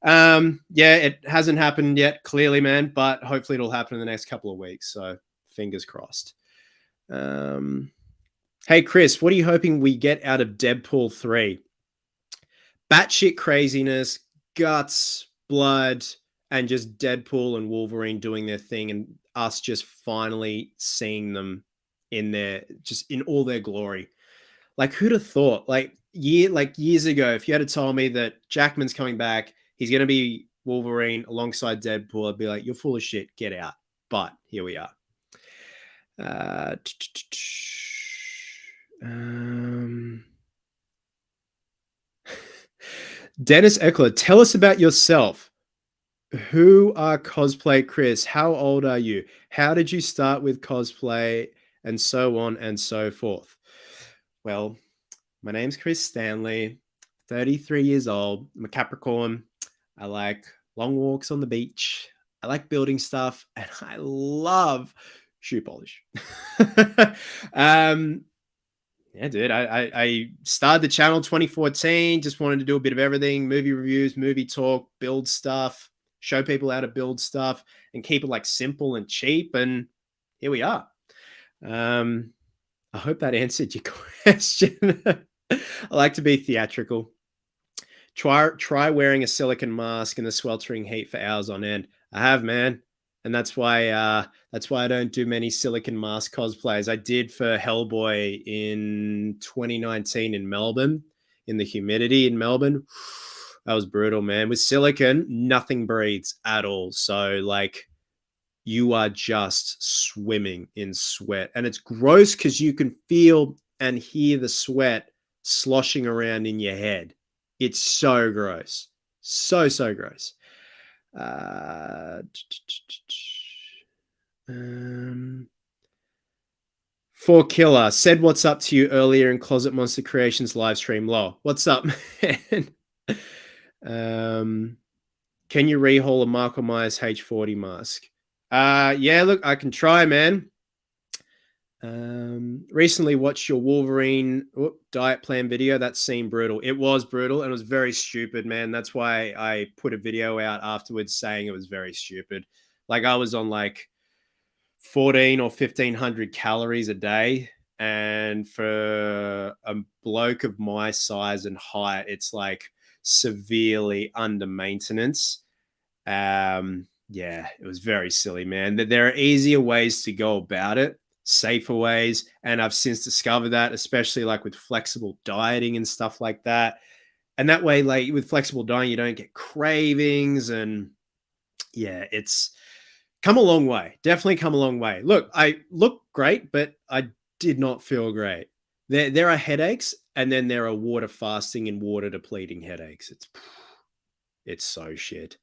Speaker 1: yeah, it hasn't happened yet, clearly, man, but hopefully it'll happen in the next couple of weeks. So fingers crossed. Hey, Chris, what are you hoping we get out of Deadpool 3? Batshit craziness, guts, blood, and just Deadpool and Wolverine doing their thing, and us just finally seeing them just in all their glory. Like, who'd have thought? Like years ago, if you had told me that Jackman's coming back, he's going to be Wolverine alongside Deadpool, I'd be like, you're full of shit, get out. But here we are. Dennis Eckler, tell us about yourself. Who are Cosplay Chris? How old are you? How did you start with cosplay? And so on and so forth. Well, my name's Chris Stanley, 33 years old. I'm a Capricorn. I like long walks on the beach. I like building stuff, and I love shoe polish. Yeah, dude, I started the channel 2014. Just wanted to do a bit of everything: movie reviews, movie talk, build stuff, show people how to build stuff, and keep it like simple and cheap. And here we are. I hope that answered your question. I like to be theatrical. Try wearing a silicone mask in the sweltering heat for hours on end. I have, man. And that's why I don't do many silicone mask cosplays. I did for Hellboy in 2019 in Melbourne, in the humidity in Melbourne. That was brutal, man. With silicone, nothing breathes at all. So like you are just swimming in sweat. And it's gross because you can feel and hear the sweat sloshing around in your head. It's so gross. So gross. For Killer said what's up to you earlier in Closet Monster Creations live stream. Lol. What's up, man? Can you rehaul a Michael Myers H40 mask? Yeah, look, I can try, man. Recently watched your Wolverine diet plan video. That seemed brutal. It was brutal and it was very stupid, man. That's why I put a video out afterwards saying it was very stupid. Like I was on like 14 or 1500 calories a day. And for a bloke of my size and height, it's like severely under maintenance. Yeah, it was very silly, man. There are easier ways to go about it, safer ways. And I've since discovered that, especially like with flexible dieting and stuff like that. And that way, like with flexible dieting, you don't get cravings. And yeah, it's come a long way. Definitely come a long way. Look, I look great, but I did not feel great. There are headaches, and then there are water fasting and water depleting headaches. It's so shit.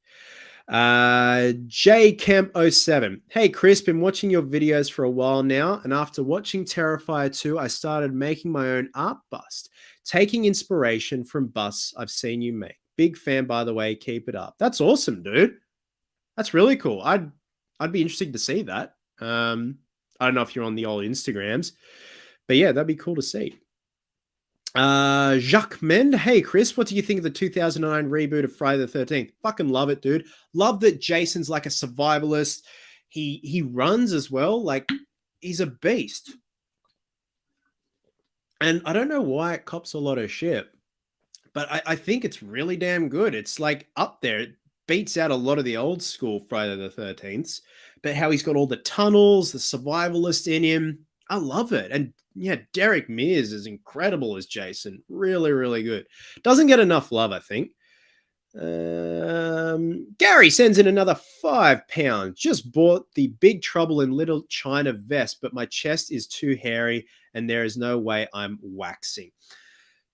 Speaker 1: JCamp07. Hey, Chris, been watching your videos for a while now, and after watching Terrifier 2, I started making my own art bust, taking inspiration from busts I've seen you make. Big fan, by the way. Keep it up. That's awesome, dude. That's really cool. I'd be interested to see that. I don't know if you're on the old Instagrams, but yeah, that'd be cool to see. Jacques Mend. Hey, Chris, what do you think of the 2009 reboot of Friday the 13th? Fucking love it, dude. Love that Jason's like a survivalist. He runs as well. Like, he's a beast. And I don't know why it cops a lot of shit, but I think it's really damn good. It's like up there. It beats out a lot of the old school Friday the 13th, but how he's got all the tunnels, the survivalist in him. I love it. And yeah, Derek Mears is incredible as Jason. Really, really good. Doesn't get enough love, I think. Gary sends in another £5. Just bought the Big Trouble in Little China vest, but my chest is too hairy and there is no way I'm waxing.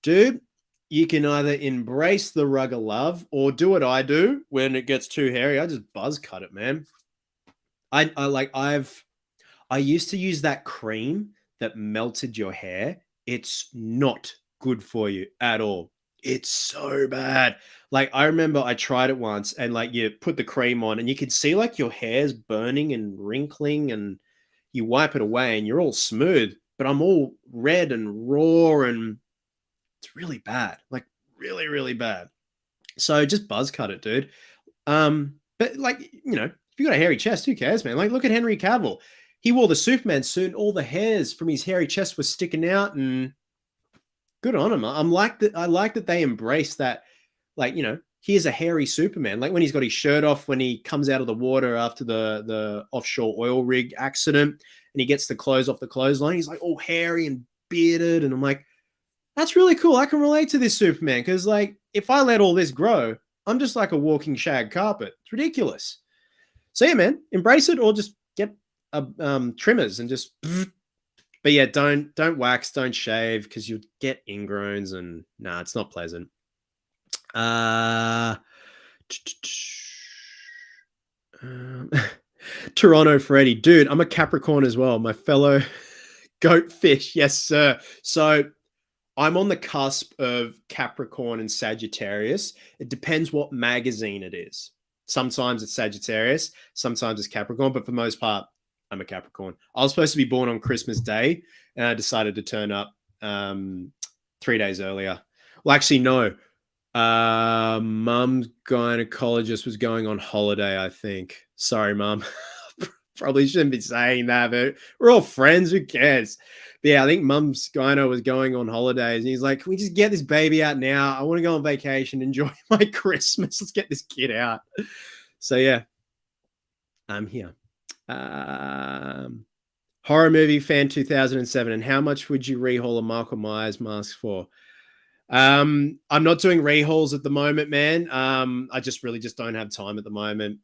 Speaker 1: Dude, you can either embrace the rug of love or do what I do when it gets too hairy. I just buzz cut it, man. I used to use that cream that melted your hair. It's not good for you at all. It's so bad. Like, I remember I tried it once and like you put the cream on and you could see like your hair's burning and wrinkling and you wipe it away and you're all smooth, but I'm all red and raw and it's really bad. Like really, really bad. So just buzz cut it, dude. But like, you know, if you got a hairy chest, who cares, man? Like, look at Henry Cavill. He wore the Superman suit, and all the hairs from his hairy chest were sticking out, and good on him. I like that they embrace that. Like, you know, here's a hairy Superman. Like when he's got his shirt off when he comes out of the water after the offshore oil rig accident, and he gets the clothes off the clothesline. He's like all hairy and bearded, and I'm like, that's really cool. I can relate to this Superman because, like, if I let all this grow, I'm just like a walking shag carpet. It's ridiculous. So yeah, man, embrace it or just get trimmers and just. But yeah, don't wax, don't shave because you'll get ingrowns and nah, it's not pleasant. Toronto Freddy, dude, I'm a Capricorn as well. My fellow goat fish, yes sir. So I'm on the cusp of Capricorn and Sagittarius. It depends what magazine it is. Sometimes it's Sagittarius, sometimes it's Capricorn, but for the most part, I'm a Capricorn. I was supposed to be born on Christmas Day, and I decided to turn up 3 days earlier. Well, actually, no. Mum's gynecologist was going on holiday, I think. Sorry, Mum. Probably shouldn't be saying that, but we're all friends. Who cares? But yeah, I think Mum's gyno was going on holidays, and he's like, "Can we just get this baby out now? I want to go on vacation, enjoy my Christmas. Let's get this kid out." So yeah, I'm here. Horror movie fan 2007. And how much would you rehaul a Michael Myers mask for? I'm not doing rehauls at the moment, man. I just really just don't have time at the moment.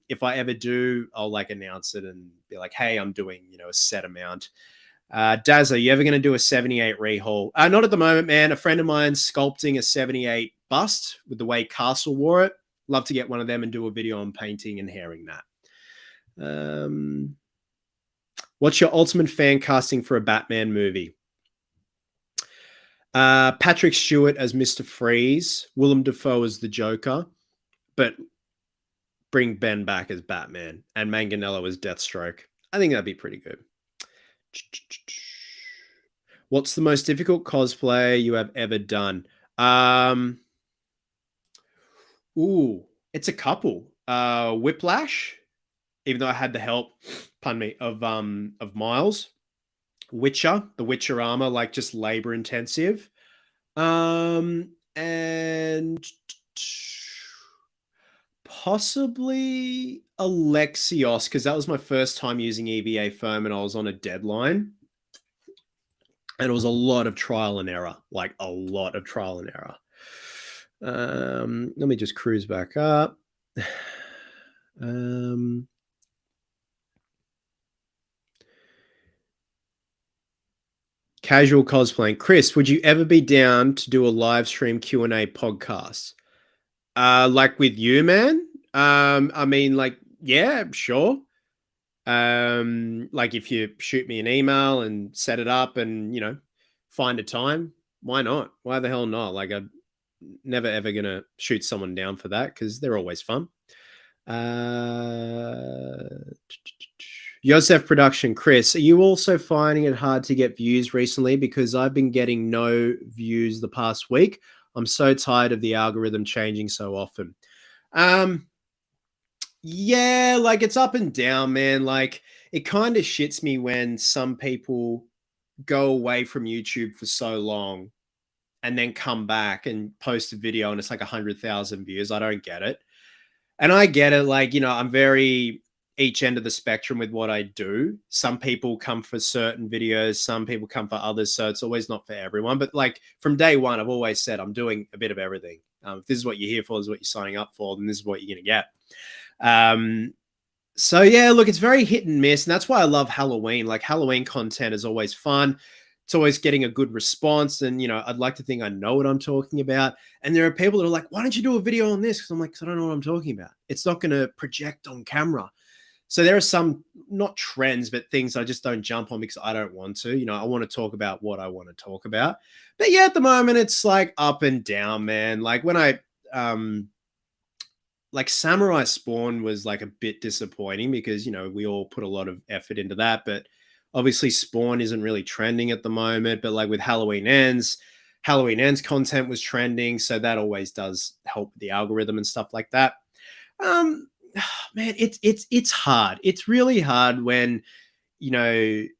Speaker 1: If I ever do, I'll like announce it and be like, hey, I'm doing, you know, a set amount. Daz, are you ever going to do a 78 rehaul? Not at the moment, man. A friend of mine's sculpting a 78 bust with the way Castle wore it. Love to get one of them and do a video on painting and hairing that. What's your ultimate fan casting for a Batman movie? Patrick Stewart as Mr. Freeze, Willem Dafoe as the Joker, but bring Ben back as Batman and Manganiello as Deathstroke. I think that'd be pretty good. What's the most difficult cosplay you have ever done? It's a couple. Whiplash, even though I had the help, pardon me, of Miles. Witcher, the Witcher armor, like just labor intensive. And possibly Alexios, because that was my first time using EVA foam and I was on a deadline. And it was a lot of trial and error, like a lot of trial and error. Let me just cruise back up. Casual cosplaying. Chris, would you ever be down to do a live stream Q&A podcast? Like with you, man? I mean, like, yeah, sure. Like if you shoot me an email and set it up and, you know, find a time, why not? Why the hell not? Like, never ever gonna shoot someone down for that because they're always fun. Uh, Yosef Production, Chris, are you also finding it hard to get views recently? Because I've been getting no views the past week. I'm so tired of the algorithm changing so often. Yeah, like it's up and down, man. Like it kind of shits me when some people go away from YouTube for so long and then come back and post a video and it's like 100,000 views. I don't get it. And I get it. Like, I'm very each end of the spectrum with what I do. Some people come for certain videos, some people come for others. So it's always not for everyone. But like from day one, I've always said I'm doing a bit of everything. If this is what you're here for, this is what you're signing up for, then this is what you're going to get. So yeah, look, it's very hit and miss. And that's why I love Halloween. Like Halloween content is always fun. It's always getting a good response. And, I'd like to think I know what I'm talking about. And there are people that are like, why don't you do a video on this? Because I'm like, I don't know what I'm talking about. It's not going to project on camera. So there are some, not trends, but things I just don't jump on because I don't want to. I want to talk about what I want to talk about. But yeah, at the moment, it's like up and down, man. Like when like Samurai Spawn was like a bit disappointing because, we all put a lot of effort into that. But obviously Spawn isn't really trending at the moment. But like with Halloween Ends content was trending. So that always does help the algorithm and stuff like that. Man, it's hard. It's really hard when, even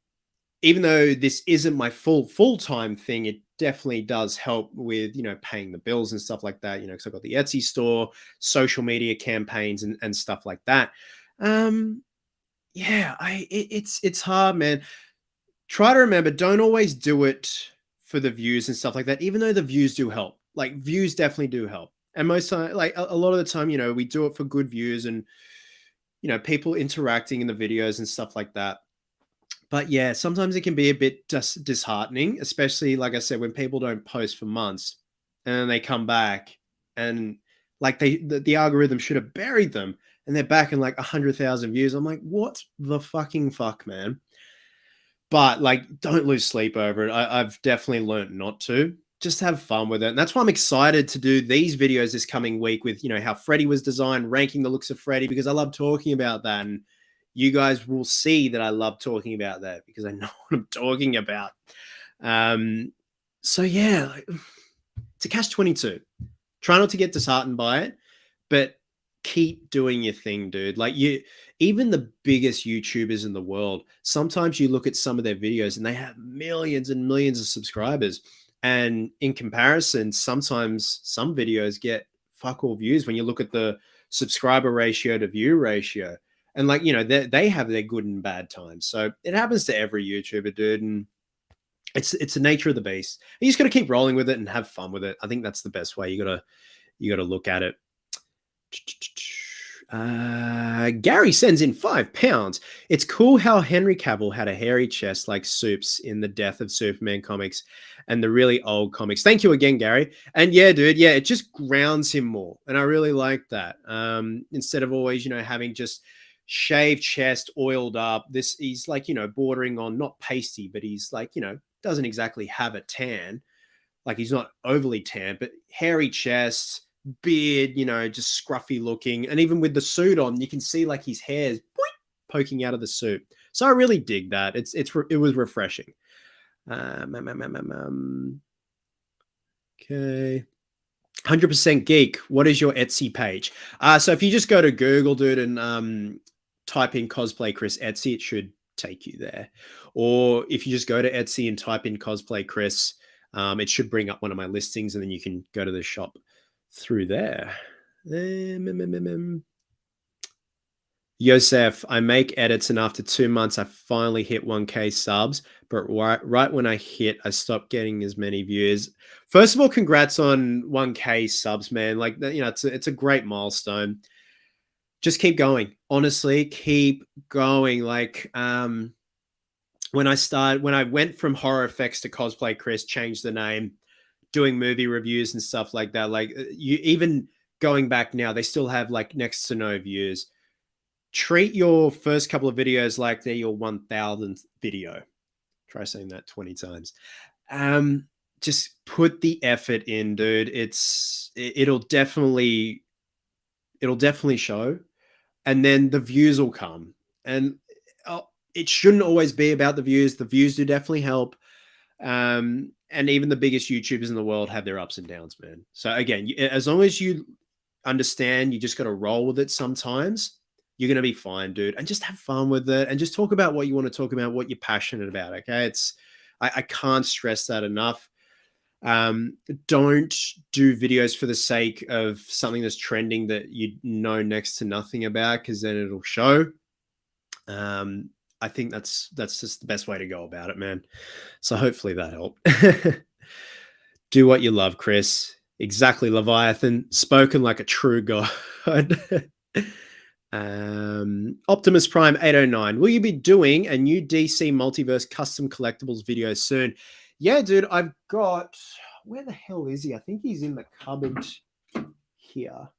Speaker 1: though this isn't my full-time thing, it definitely does help with, paying the bills and stuff like that, because I've got the Etsy store, social media campaigns and stuff like that. Yeah, it's hard, man. Try to remember, don't always do it for the views and stuff like that, even though the views do help. Like views definitely do help. And most time, like a lot of the time, we do it for good views and, people interacting in the videos and stuff like that. But yeah, sometimes it can be a bit disheartening, especially like I said, when people don't post for months and then they come back and like the algorithm should have buried them and they're back in like 100,000 views. I'm like, what the fucking fuck, man? But like, don't lose sleep over it. I've definitely learned not to. Just have fun with it. And that's why I'm excited to do these videos this coming week with, how Freddy was designed, ranking the looks of Freddy, because I love talking about that. And you guys will see that I love talking about that because I know what I'm talking about. So yeah, it's a catch-22. Try not to get disheartened by it, but keep doing your thing, dude. Like even the biggest YouTubers in the world, sometimes you look at some of their videos and they have millions and millions of subscribers. And in comparison, sometimes some videos get fuck all views when you look at the subscriber ratio to view ratio. And like, they have their good and bad times. So it happens to every YouTuber, dude. And it's the nature of the beast. You just got to keep rolling with it and have fun with it. I think that's the best way. You gotta look at it. Gary sends in £5. It's cool how Henry Cavill had a hairy chest like Supes in the Death of Superman comics and the really old comics. Thank you again, Gary. And yeah, dude, yeah, it just grounds him more. And I really like that. Instead of always, having just shaved chest, oiled up, he's like, bordering on not pasty, but he's like, doesn't exactly have a tan. Like he's not overly tan, but hairy chest, beard, just scruffy looking. And even with the suit on, you can see like his hair's poking out of the suit. So I really dig that. It was refreshing. Okay. 100% Geek. What is your Etsy page? So if you just go to Google, dude, and type in Cosplay Chris Etsy, it should take you there. Or if you just go to Etsy and type in Cosplay Chris, it should bring up one of my listings, and then you can go to the shop through there. Yosef, I make edits, and after 2 months, I finally hit 1K subs. But right when I hit, I stopped getting as many views. First of all, congrats on 1K subs, man. Like, it's a great milestone. Just keep going. Honestly, keep going. Like, when I went from Horror Effects to Cosplay Chris, changed the name, doing movie reviews and stuff like that. Like you even going back now, they still have like next to no views. Treat your first couple of videos like they're your 1000th video. Try saying that 20 times. just put the effort in, dude. It'll definitely show, and then the views will come. And it shouldn't always be about the views. The views do definitely help. And even the biggest YouTubers in the world have their ups and downs, man. So again, as long as you understand, you just got to roll with it sometimes, you're going to be fine, dude. And just have fun with it, and just talk about what you want to talk about, what you're passionate about. Okay. I can't stress that enough. Don't do videos for the sake of something that's trending that you know next to nothing about, because then it'll show. I think that's just the best way to go about it, man. So hopefully that helped. Do what you love, Chris. Exactly, Leviathan. Spoken like a true god. Optimus Prime 809. Will you be doing a new DC Multiverse custom collectibles video soon? Yeah, dude. I've got... Where the hell is he? I think he's in the cupboard here.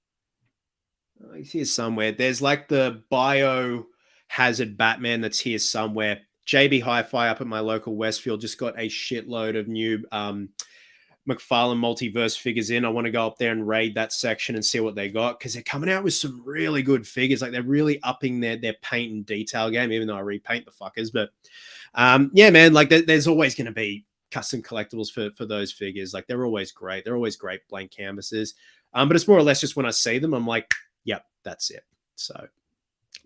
Speaker 1: Oh, he's here somewhere. There's like the Biohazard Batman that's here somewhere. JB Hi-Fi up at my local Westfield just got a shitload of new McFarlane Multiverse figures in. I want to go up there and raid that section and see what they got, because they're coming out with some really good figures. Like, they're really upping their paint and detail game, even though I repaint the fuckers. But yeah, man, like there's always going to be custom collectibles for those figures. Like, they're always great. They're always great blank canvases. But it's more or less just when I see them, I'm like, yep, that's it. So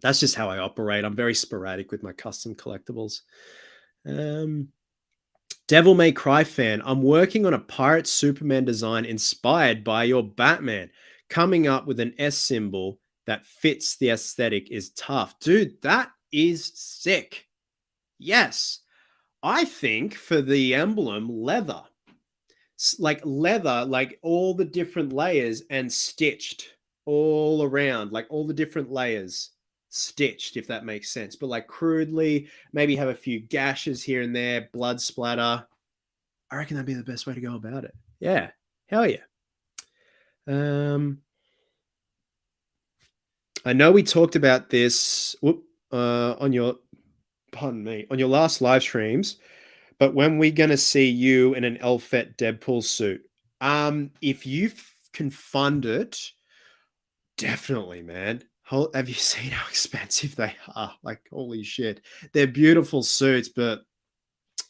Speaker 1: that's just how I operate. I'm very sporadic with my custom collectibles. Devil May Cry fan, I'm working on a pirate Superman design inspired by your Batman. Coming up with an S symbol that fits the aesthetic is tough. Dude, that is sick. Yes. I think for the emblem, leather. Like leather, like all the different layers and stitched all around, like all the different layers stitched, if that makes sense. But like crudely, maybe have a few gashes here and there, blood splatter. I reckon that'd be the best way to go about it. Yeah. Hell yeah. I know we talked about this on your last live streams, but when we going to see you in an Elfette Deadpool suit? If you can fund it, definitely, man. Have you seen how expensive they are? Like, holy shit. They're beautiful suits, but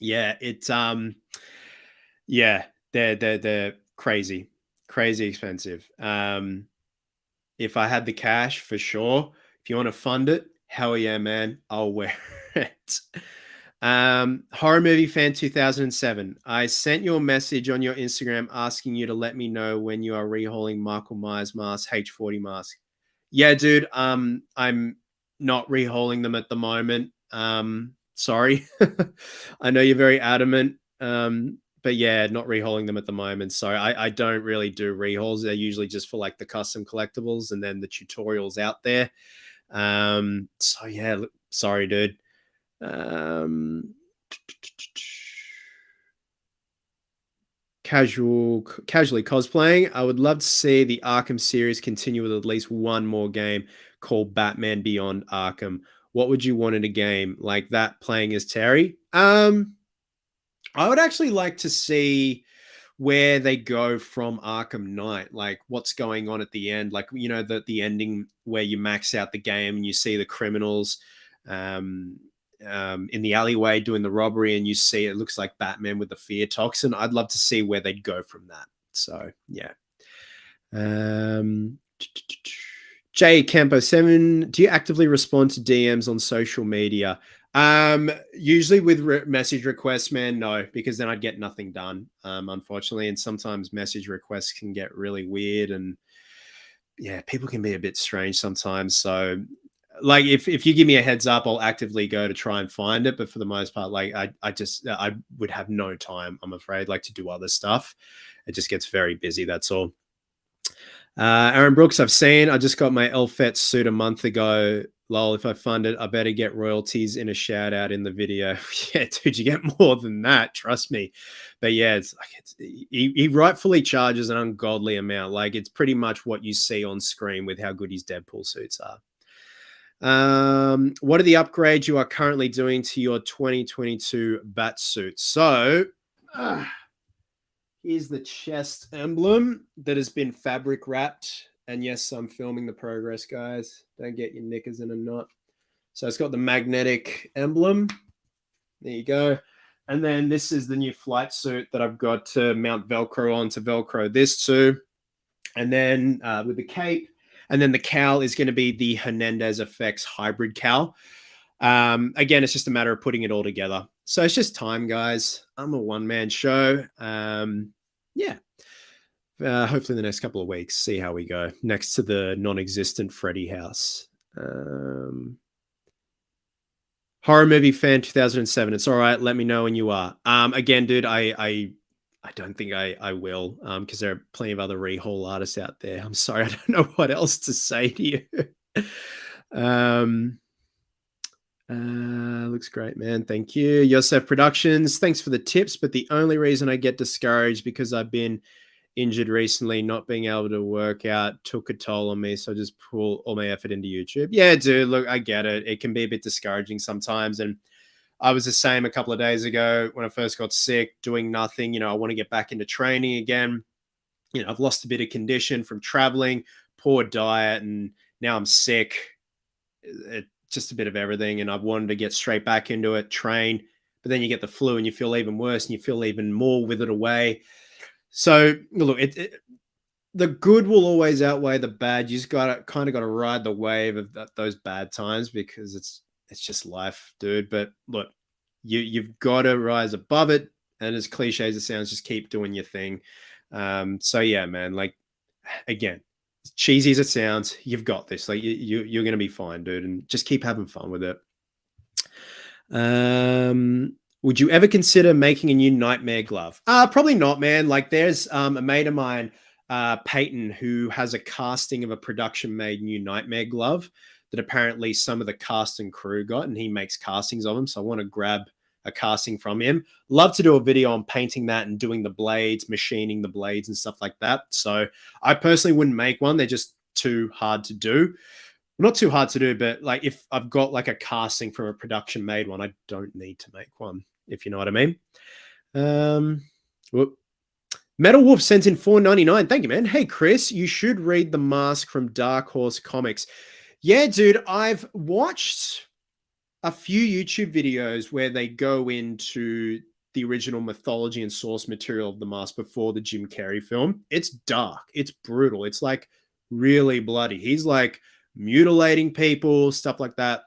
Speaker 1: yeah, it's yeah, they're crazy expensive. If I had the cash, for sure. If you want to fund it, hell yeah, man, I'll wear it. Horror Movie Fan 2007. I sent you a message on your Instagram asking you to let me know when you are rehauling Michael Myers mask, H40 mask. Yeah, dude. I'm not rehauling them at the moment. Sorry. I know you're very adamant. But yeah, not rehauling them at the moment. So I don't really do rehauls. They're usually just for like the custom collectibles and then the tutorials out there. So yeah, sorry, dude. Casually cosplaying. I would love to see the Arkham series continue with at least one more game called Batman Beyond Arkham. What would you want in a game like that, playing as Terry? I would actually like to see where they go from Arkham Knight, like what's going on at the end, like, you know, the ending where you max out the game and you see the criminals in the alleyway doing the robbery, and you see it looks like Batman with the fear toxin. I'd love to see where they'd go from that. So yeah. J Campo 7, do you actively respond to DMs on social media? Usually with message requests, man, no, because then I'd get nothing done, unfortunately. And sometimes message requests can get really weird, and yeah, people can be a bit strange sometimes. So like if you give me a heads up, I'll actively go to try and find it. But for the most part, like I would have no time, I'm afraid, like to do other stuff. It just gets very busy. That's all. Aaron Brooks, I've seen. I just got my Elfette suit a month ago. Lol, if I fund it, I better get royalties in a shout out in the video. Yeah, dude, you get more than that. Trust me. But yeah, it's like he rightfully charges an ungodly amount. Like, it's pretty much what you see on screen with how good his Deadpool suits are. What are the upgrades you are currently doing to your 2022 bat suit? So Here's the chest emblem that has been fabric wrapped. And yes, I'm filming the progress, guys. Don't get your knickers in a knot. So it's got the magnetic emblem. There you go. And then this is the new flight suit that I've got to mount Velcro on to Velcro this too. And then with the cape. And then the cowl is going to be the Hernandez Effects hybrid cowl. Again, it's just a matter of putting it all together. So it's just time, guys. I'm a one-man show. Yeah. Hopefully the next couple of weeks, see how we go. Next to the non-existent Freddy house. Horror movie fan 2007. It's all right. Let me know when you are. Again, dude, I don't think I will, because there are plenty of other rehaul artists out there. I'm sorry, I don't know what else to say to you. Looks great, man. Thank you. Yosef Productions, thanks for the tips, but the only reason I get discouraged because I've been injured recently, not being able to work out took a toll on me, so I just pull all my effort into YouTube. Yeah, dude, look, I get it. It can be a bit discouraging sometimes, and I was the same a couple of days ago when I first got sick, doing nothing. You know, I want to get back into training again. You know, I've lost a bit of condition from traveling, poor diet, and now I'm sick. Just a bit of everything, and I've wanted to get straight back into it, train, but then you get the flu and you feel even worse and you feel even more withered away. So look, the good will always outweigh the bad. You just got to ride the wave of those bad times, because it's just life, dude. But look, you've got to rise above it. And as cliche as it sounds, just keep doing your thing. So yeah, man, like, again, as cheesy as it sounds, you've got this. Like you're going to be fine, dude. And just keep having fun with it. Would you ever consider making a new Nightmare glove? Probably not, man. Like there's a mate of mine, Peyton, who has a casting of a production-made new Nightmare glove that apparently some of the cast and crew got, and he makes castings of them. So I want to grab a casting from him. Love to do a video on painting that and doing the blades, machining the blades and stuff like that. So I personally wouldn't make one. They're just too hard to do. Not too hard to do, but like if I've got like a casting from a production made one, I don't need to make one, if you know what I mean. Metal Wolf sent in $4.99. Thank you, man. Hey, Chris, you should read The Mask from Dark Horse Comics. Yeah, dude, I've watched a few YouTube videos where they go into the original mythology and source material of The Mask before the Jim Carrey film. It's dark. It's brutal. It's like really bloody. He's like mutilating people, stuff like that.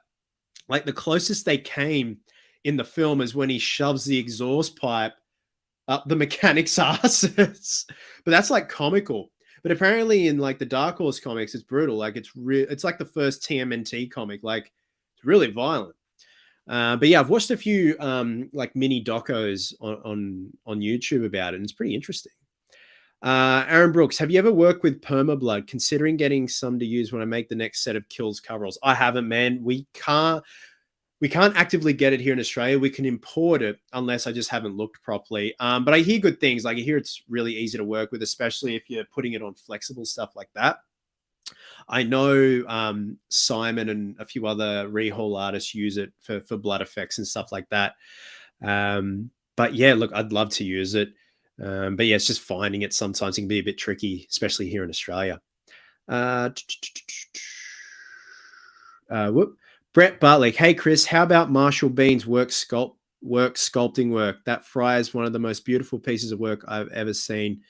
Speaker 1: Like the closest they came in the film is when he shoves the exhaust pipe up the mechanic's asses. But that's like comical. But apparently in like the Dark Horse comics, it's brutal. Like it's like the first TMNT comic. Like it's really violent. But yeah, I've watched a few like mini docos on YouTube about it, and it's pretty interesting. Aaron Brooks, have you ever worked with permablood? Considering getting some to use when I make the next set of Kills coveralls. I haven't, man. We can't actively get it here in Australia. We can import it unless I just haven't looked properly. But I hear good things. Like I hear it's really easy to work with, especially if you're putting it on flexible stuff like that. I know Simon and a few other rehaul artists use it for blood effects and stuff like that. But yeah, look, I'd love to use it. But yeah, it's just finding it sometimes can be a bit tricky, especially here in Australia. Brett Bartley, hey Chris, how about Marshall Bean's sculpting work? That fry is one of the most beautiful pieces of work I've ever seen.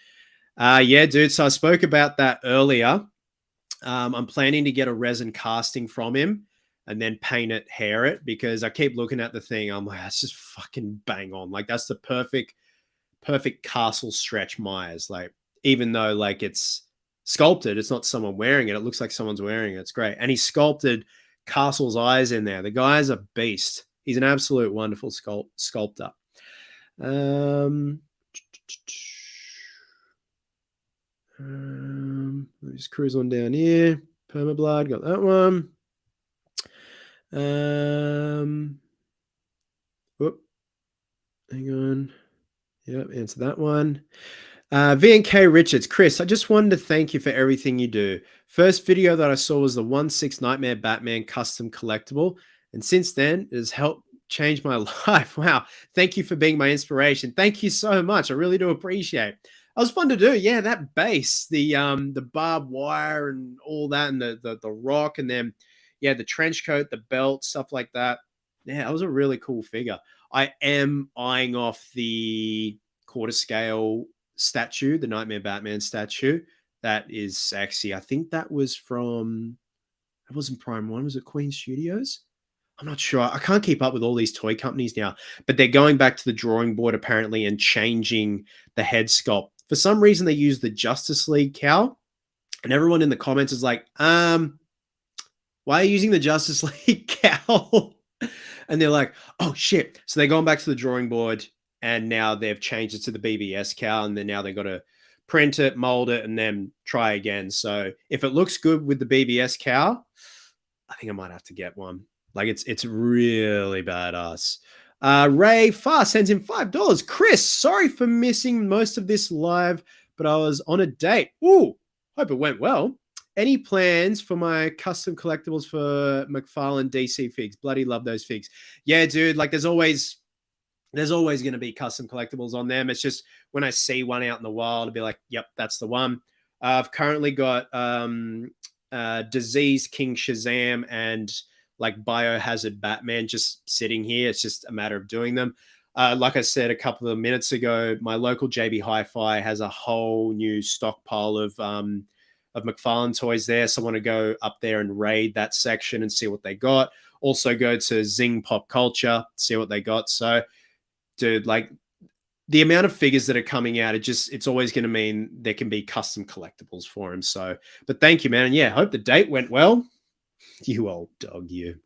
Speaker 1: Yeah, dude. So I spoke about that earlier. I'm planning to get a resin casting from him and then paint it, hair it, because I keep looking at the thing. I'm like, that's just fucking bang on. Like that's the perfect castle stretch Myers. Like, even though like it's sculpted, it's not someone wearing it. It looks like someone's wearing it. It's great. And he sculpted Castle's eyes in there. The guy's a beast. He's an absolute wonderful sculptor. Let me just cruise on down here. Permablood, got that one. Hang on. Yep, answer that one. VNK Richards, Chris, I just wanted to thank you for everything you do. First video that I saw was the 1/6 Nightmare Batman custom collectible, and since then it has helped changed my life. Wow. Thank you for being my inspiration. Thank you so much. I really do appreciate it. That was fun to do. Yeah, that base, the barbed wire and all that, and the rock, and then yeah, the trench coat, the belt, stuff like that. Yeah, that was a really cool figure. I am eyeing off the quarter scale statue, the Nightmare Batman statue. That is sexy. I think that was from, it wasn't Prime One, was it Queen Studios? I'm not sure. I can't keep up with all these toy companies now, but they're going back to the drawing board apparently and changing the head sculpt. For some reason, they use the Justice League cowl, and everyone in the comments is like, why are you using the Justice League cowl? And they're like, oh shit. So they're going back to the drawing board, and now they've changed it to the BBS cowl, and then now they've got to print it, mold it, and then try again. So if it looks good with the BBS cowl, I think I might have to get one. Like it's really badass. Ray Farr sends in $5. Chris, sorry for missing most of this live, but I was on a date. Ooh, hope it went well. Any plans for my custom collectibles for McFarlane DC figs? Bloody love those figs. Yeah, dude. Like there's always going to be custom collectibles on them. It's just when I see one out in the wild, I'll be like, yep, that's the one. I've currently got Disease King Shazam and like Biohazard Batman just sitting here. It's just a matter of doing them. Like I said a couple of minutes ago, my local JB Hi-Fi has a whole new stockpile of McFarlane toys there. So I want to go up there and raid that section and see what they got. Also go to Zing Pop Culture, see what they got. So, dude, like the amount of figures that are coming out, it's always going to mean there can be custom collectibles for him. So, but thank you, man. And yeah, hope the date went well. You old dog, you.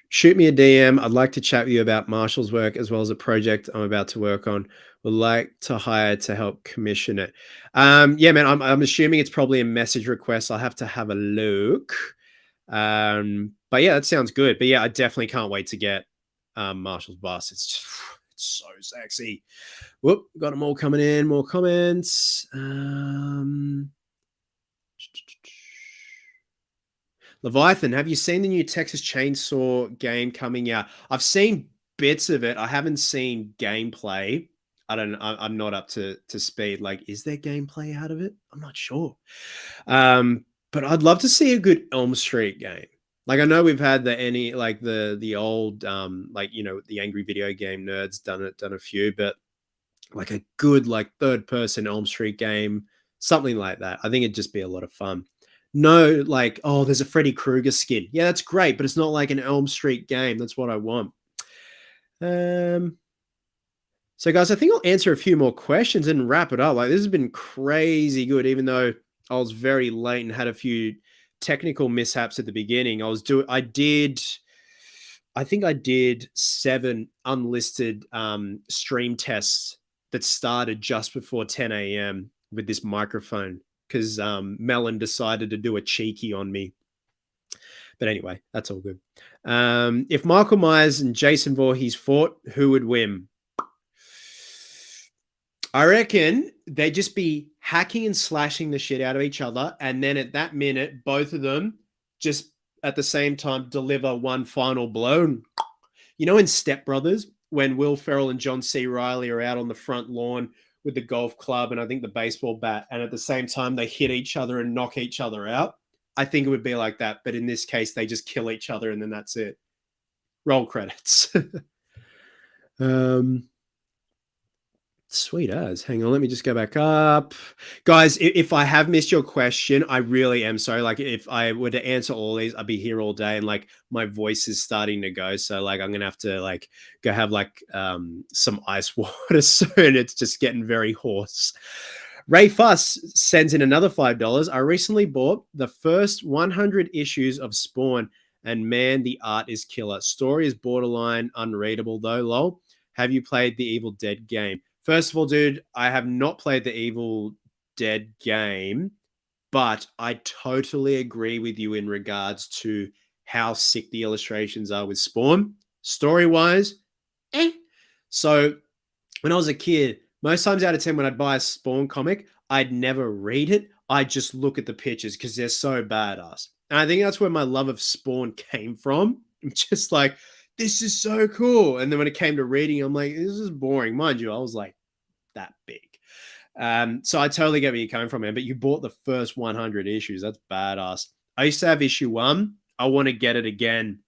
Speaker 1: Shoot me a DM. I'd like to chat with you about Marshall's work as well as a project I'm about to work on. Would like to hire to help commission it. Yeah, man, I'm assuming it's probably a message request. I'll have to have a look. But yeah, that sounds good. But yeah, I definitely can't wait to get Marshall's bust. It's so sexy. Whoop, got them all coming in. More comments. Leviathan, have you seen the new Texas Chainsaw game coming out? I've seen bits of it. I haven't seen gameplay. I'm not up to speed. Like, is there gameplay out of it? I'm not sure. But I'd love to see a good Elm Street game. Like, I know we've had the old like, you know, the angry video game nerds done a few, but like a good like third person Elm Street game, something like that. I think it'd just be a lot of fun. No, like, oh, there's a Freddy Krueger skin. Yeah, that's great, but it's not like an Elm Street game. That's what I want. So guys, I think I'll answer a few more questions and wrap it up. Like, this has been crazy good, even though I was very late and had a few technical mishaps at the beginning. I think I did 7 unlisted stream tests that started just before 10 a.m. with this microphone because Melon decided to do a cheeky on me. But anyway, that's all good. If Michael Myers and Jason Voorhees fought, who would win? I reckon they'd just be hacking and slashing the shit out of each other. And then at that minute, both of them just at the same time deliver one final blow. You know, in Step Brothers, when Will Ferrell and John C. Reilly are out on the front lawn with the golf club and I think the baseball bat, and at the same time they hit each other and knock each other out. I think it would be like that. But in this case, they just kill each other and then that's it. Roll credits. Sweet as. Hang on, let me just go back up. Guys, if I have missed your question, I really am sorry. Like, if I were to answer all these, I'd be here all day and like my voice is starting to go. So like I'm gonna have to like go have like some ice water soon. It's just getting very hoarse. Ray Fuss sends in another $5. I recently bought the first 100 issues of Spawn, and man, the art is killer. Story is borderline unreadable though, lol. Have you played the Evil Dead game? First of all, dude, I have not played the Evil Dead game, but I totally agree with you in regards to how sick the illustrations are with Spawn. Story-wise, So when I was a kid, most times out of 10 when I'd buy a Spawn comic, I'd never read it. I'd just look at the pictures because they're so badass. And I think that's where my love of Spawn came from. I'm just like, this is so cool. And then when it came to reading, I'm like, this is boring. Mind you, I was like that big. So I totally get where you're coming from, man. But you bought the first 100 issues. That's badass. I used to have issue 1. I want to get it again.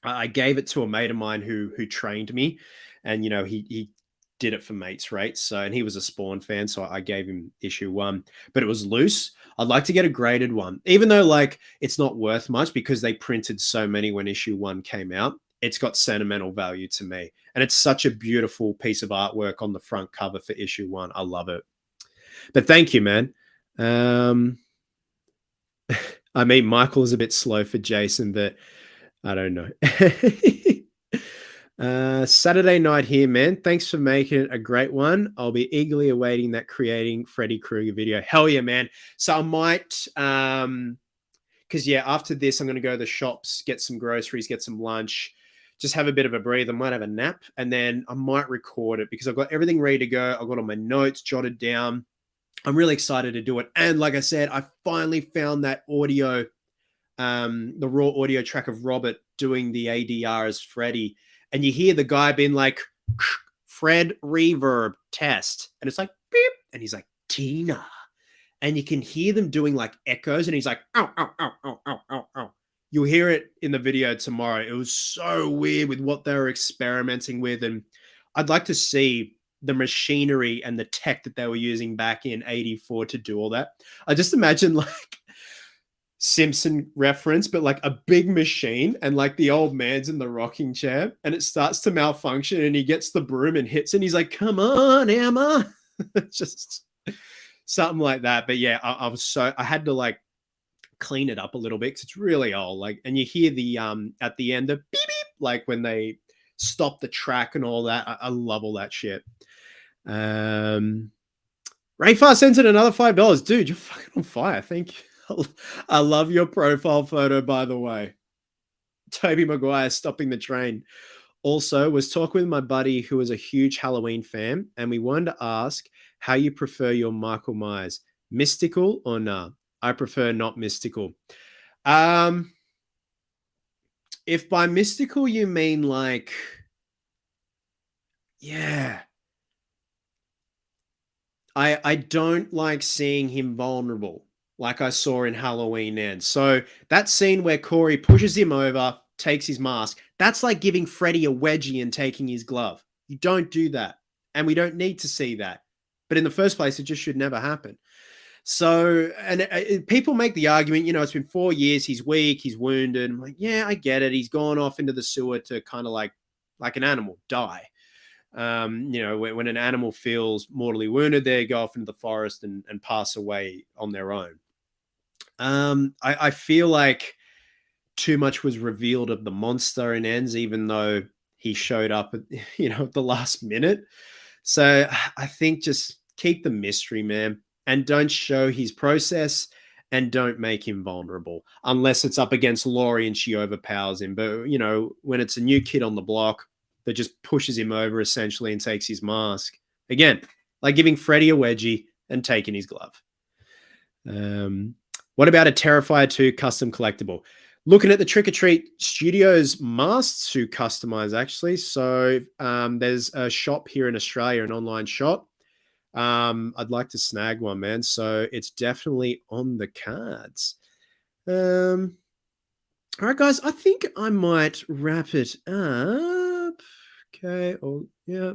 Speaker 1: I gave it to a mate of mine who trained me, and he did it for mates, right? So, and he was a Spawn fan, so I gave him issue 1, but it was loose. I'd like to get a graded one, even though like it's not worth much because they printed so many when issue 1 came out. It's got sentimental value to me, and it's such a beautiful piece of artwork on the front cover for issue 1. I love it. But thank you, man. I mean, Michael is a bit slow for Jason, but I don't know. Saturday night here, man. Thanks for making it a great one. I'll be eagerly awaiting that creating Freddy Krueger video. Hell yeah, man. So I might, because yeah, after this, I'm going to go to the shops, get some groceries, get some lunch, just have a bit of a breathe. I might have a nap, and then I might record it because I've got everything ready to go. I've got all my notes jotted down. I'm really excited to do it. And like I said, I finally found that audio, the raw audio track of Robert doing the ADR as Freddy. And you hear the guy being like, Fred reverb test. And it's like, beep. And he's like, Tina. And you can hear them doing like echoes. And he's like, ow, ow, ow, ow, ow, ow, ow. You'll hear it in the video tomorrow. It was so weird with what they were experimenting with. And I'd like to see the machinery and the tech that they were using back in 84 to do all that. I just imagine like Simpson reference, but like a big machine and like the old man's in the rocking chair and it starts to malfunction and he gets the broom and hits it and he's like, come on, Emma. Just something like that. But yeah, I had to like clean it up a little bit because it's really old. Like, and you hear the at the end, the beep beep, like when they stop the track and all that. I love all that shit. Rayfar sends in another $5. Dude, you're fucking on fire. Thank you. I love your profile photo, by the way. Toby Maguire stopping the train. Also, was talking with my buddy who is a huge Halloween fan, and we wanted to ask how you prefer your Michael Myers, mystical or nah? I prefer not mystical. If by mystical you mean like, yeah, I don't like seeing him vulnerable like I saw in Halloween Ends. So that scene where Corey pushes him over, takes his mask, that's like giving Freddy a wedgie and taking his glove. You don't do that. And we don't need to see that. But in the first place, it just should never happen. So, and people make the argument, it's been 4 years, he's weak, he's wounded. I'm like, yeah, I get it. He's gone off into the sewer to kind of like an animal, die. When an animal feels mortally wounded, they go off into the forest and pass away on their own. I feel like too much was revealed of the monster in Ends, even though he showed up at, at the last minute. So I think just keep the mystery, man, and don't show his process and don't make him vulnerable unless it's up against Laurie and she overpowers him. But, when it's a new kid on the block that just pushes him over essentially and takes his mask. Again, like giving Freddy a wedgie and taking his glove. What about a Terrifier 2 custom collectible? Looking at the Trick or Treat Studios masks to customize, actually. So there's a shop here in Australia, an online shop. I'd like to snag one, man. So it's definitely on the cards. All right, guys, I think I might wrap it up. Okay. Oh, yeah.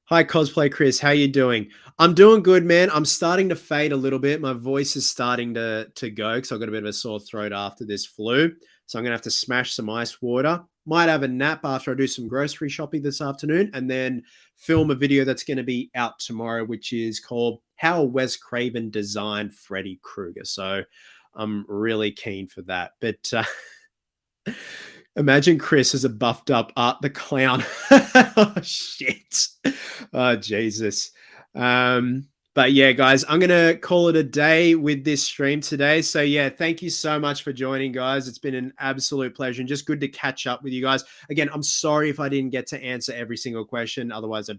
Speaker 1: Hi, Cosplay Chris. How you doing? I'm doing good, man. I'm starting to fade a little bit. My voice is starting to go because I've got a bit of a sore throat after this flu. So I'm going to have to smash some ice water. Might have a nap after I do some grocery shopping this afternoon and then film a video that's going to be out tomorrow, which is called How Wes Craven Designed Freddy Krueger. So I'm really keen for that. But imagine Chris as a buffed up Art the Clown. Oh, shit. Oh, Jesus. But yeah, guys, I'm going to call it a day with this stream today. So yeah, thank you so much for joining, guys. It's been an absolute pleasure and just good to catch up with you guys. Again, I'm sorry if I didn't get to answer every single question. Otherwise,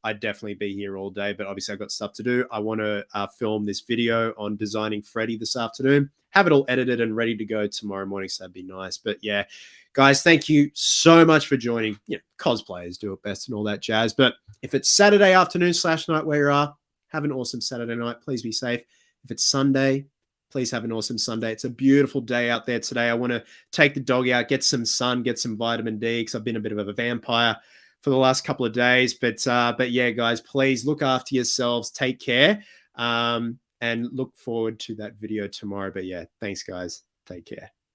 Speaker 1: I'd definitely be here all day. But obviously, I've got stuff to do. I want to film this video on designing Freddy this afternoon. Have it all edited and ready to go tomorrow morning. So that'd be nice. But yeah, guys, thank you so much for joining. You know, cosplayers do it best and all that jazz. But if it's Saturday afternoon / night where you are, have an awesome Saturday night. Please be safe. If it's Sunday, please have an awesome Sunday. It's a beautiful day out there today. I want to take the dog out, get some sun, get some vitamin D, because I've been a bit of a vampire for the last couple of days. But yeah, guys, please look after yourselves. Take care. And look forward to that video tomorrow. But yeah, thanks, guys. Take care.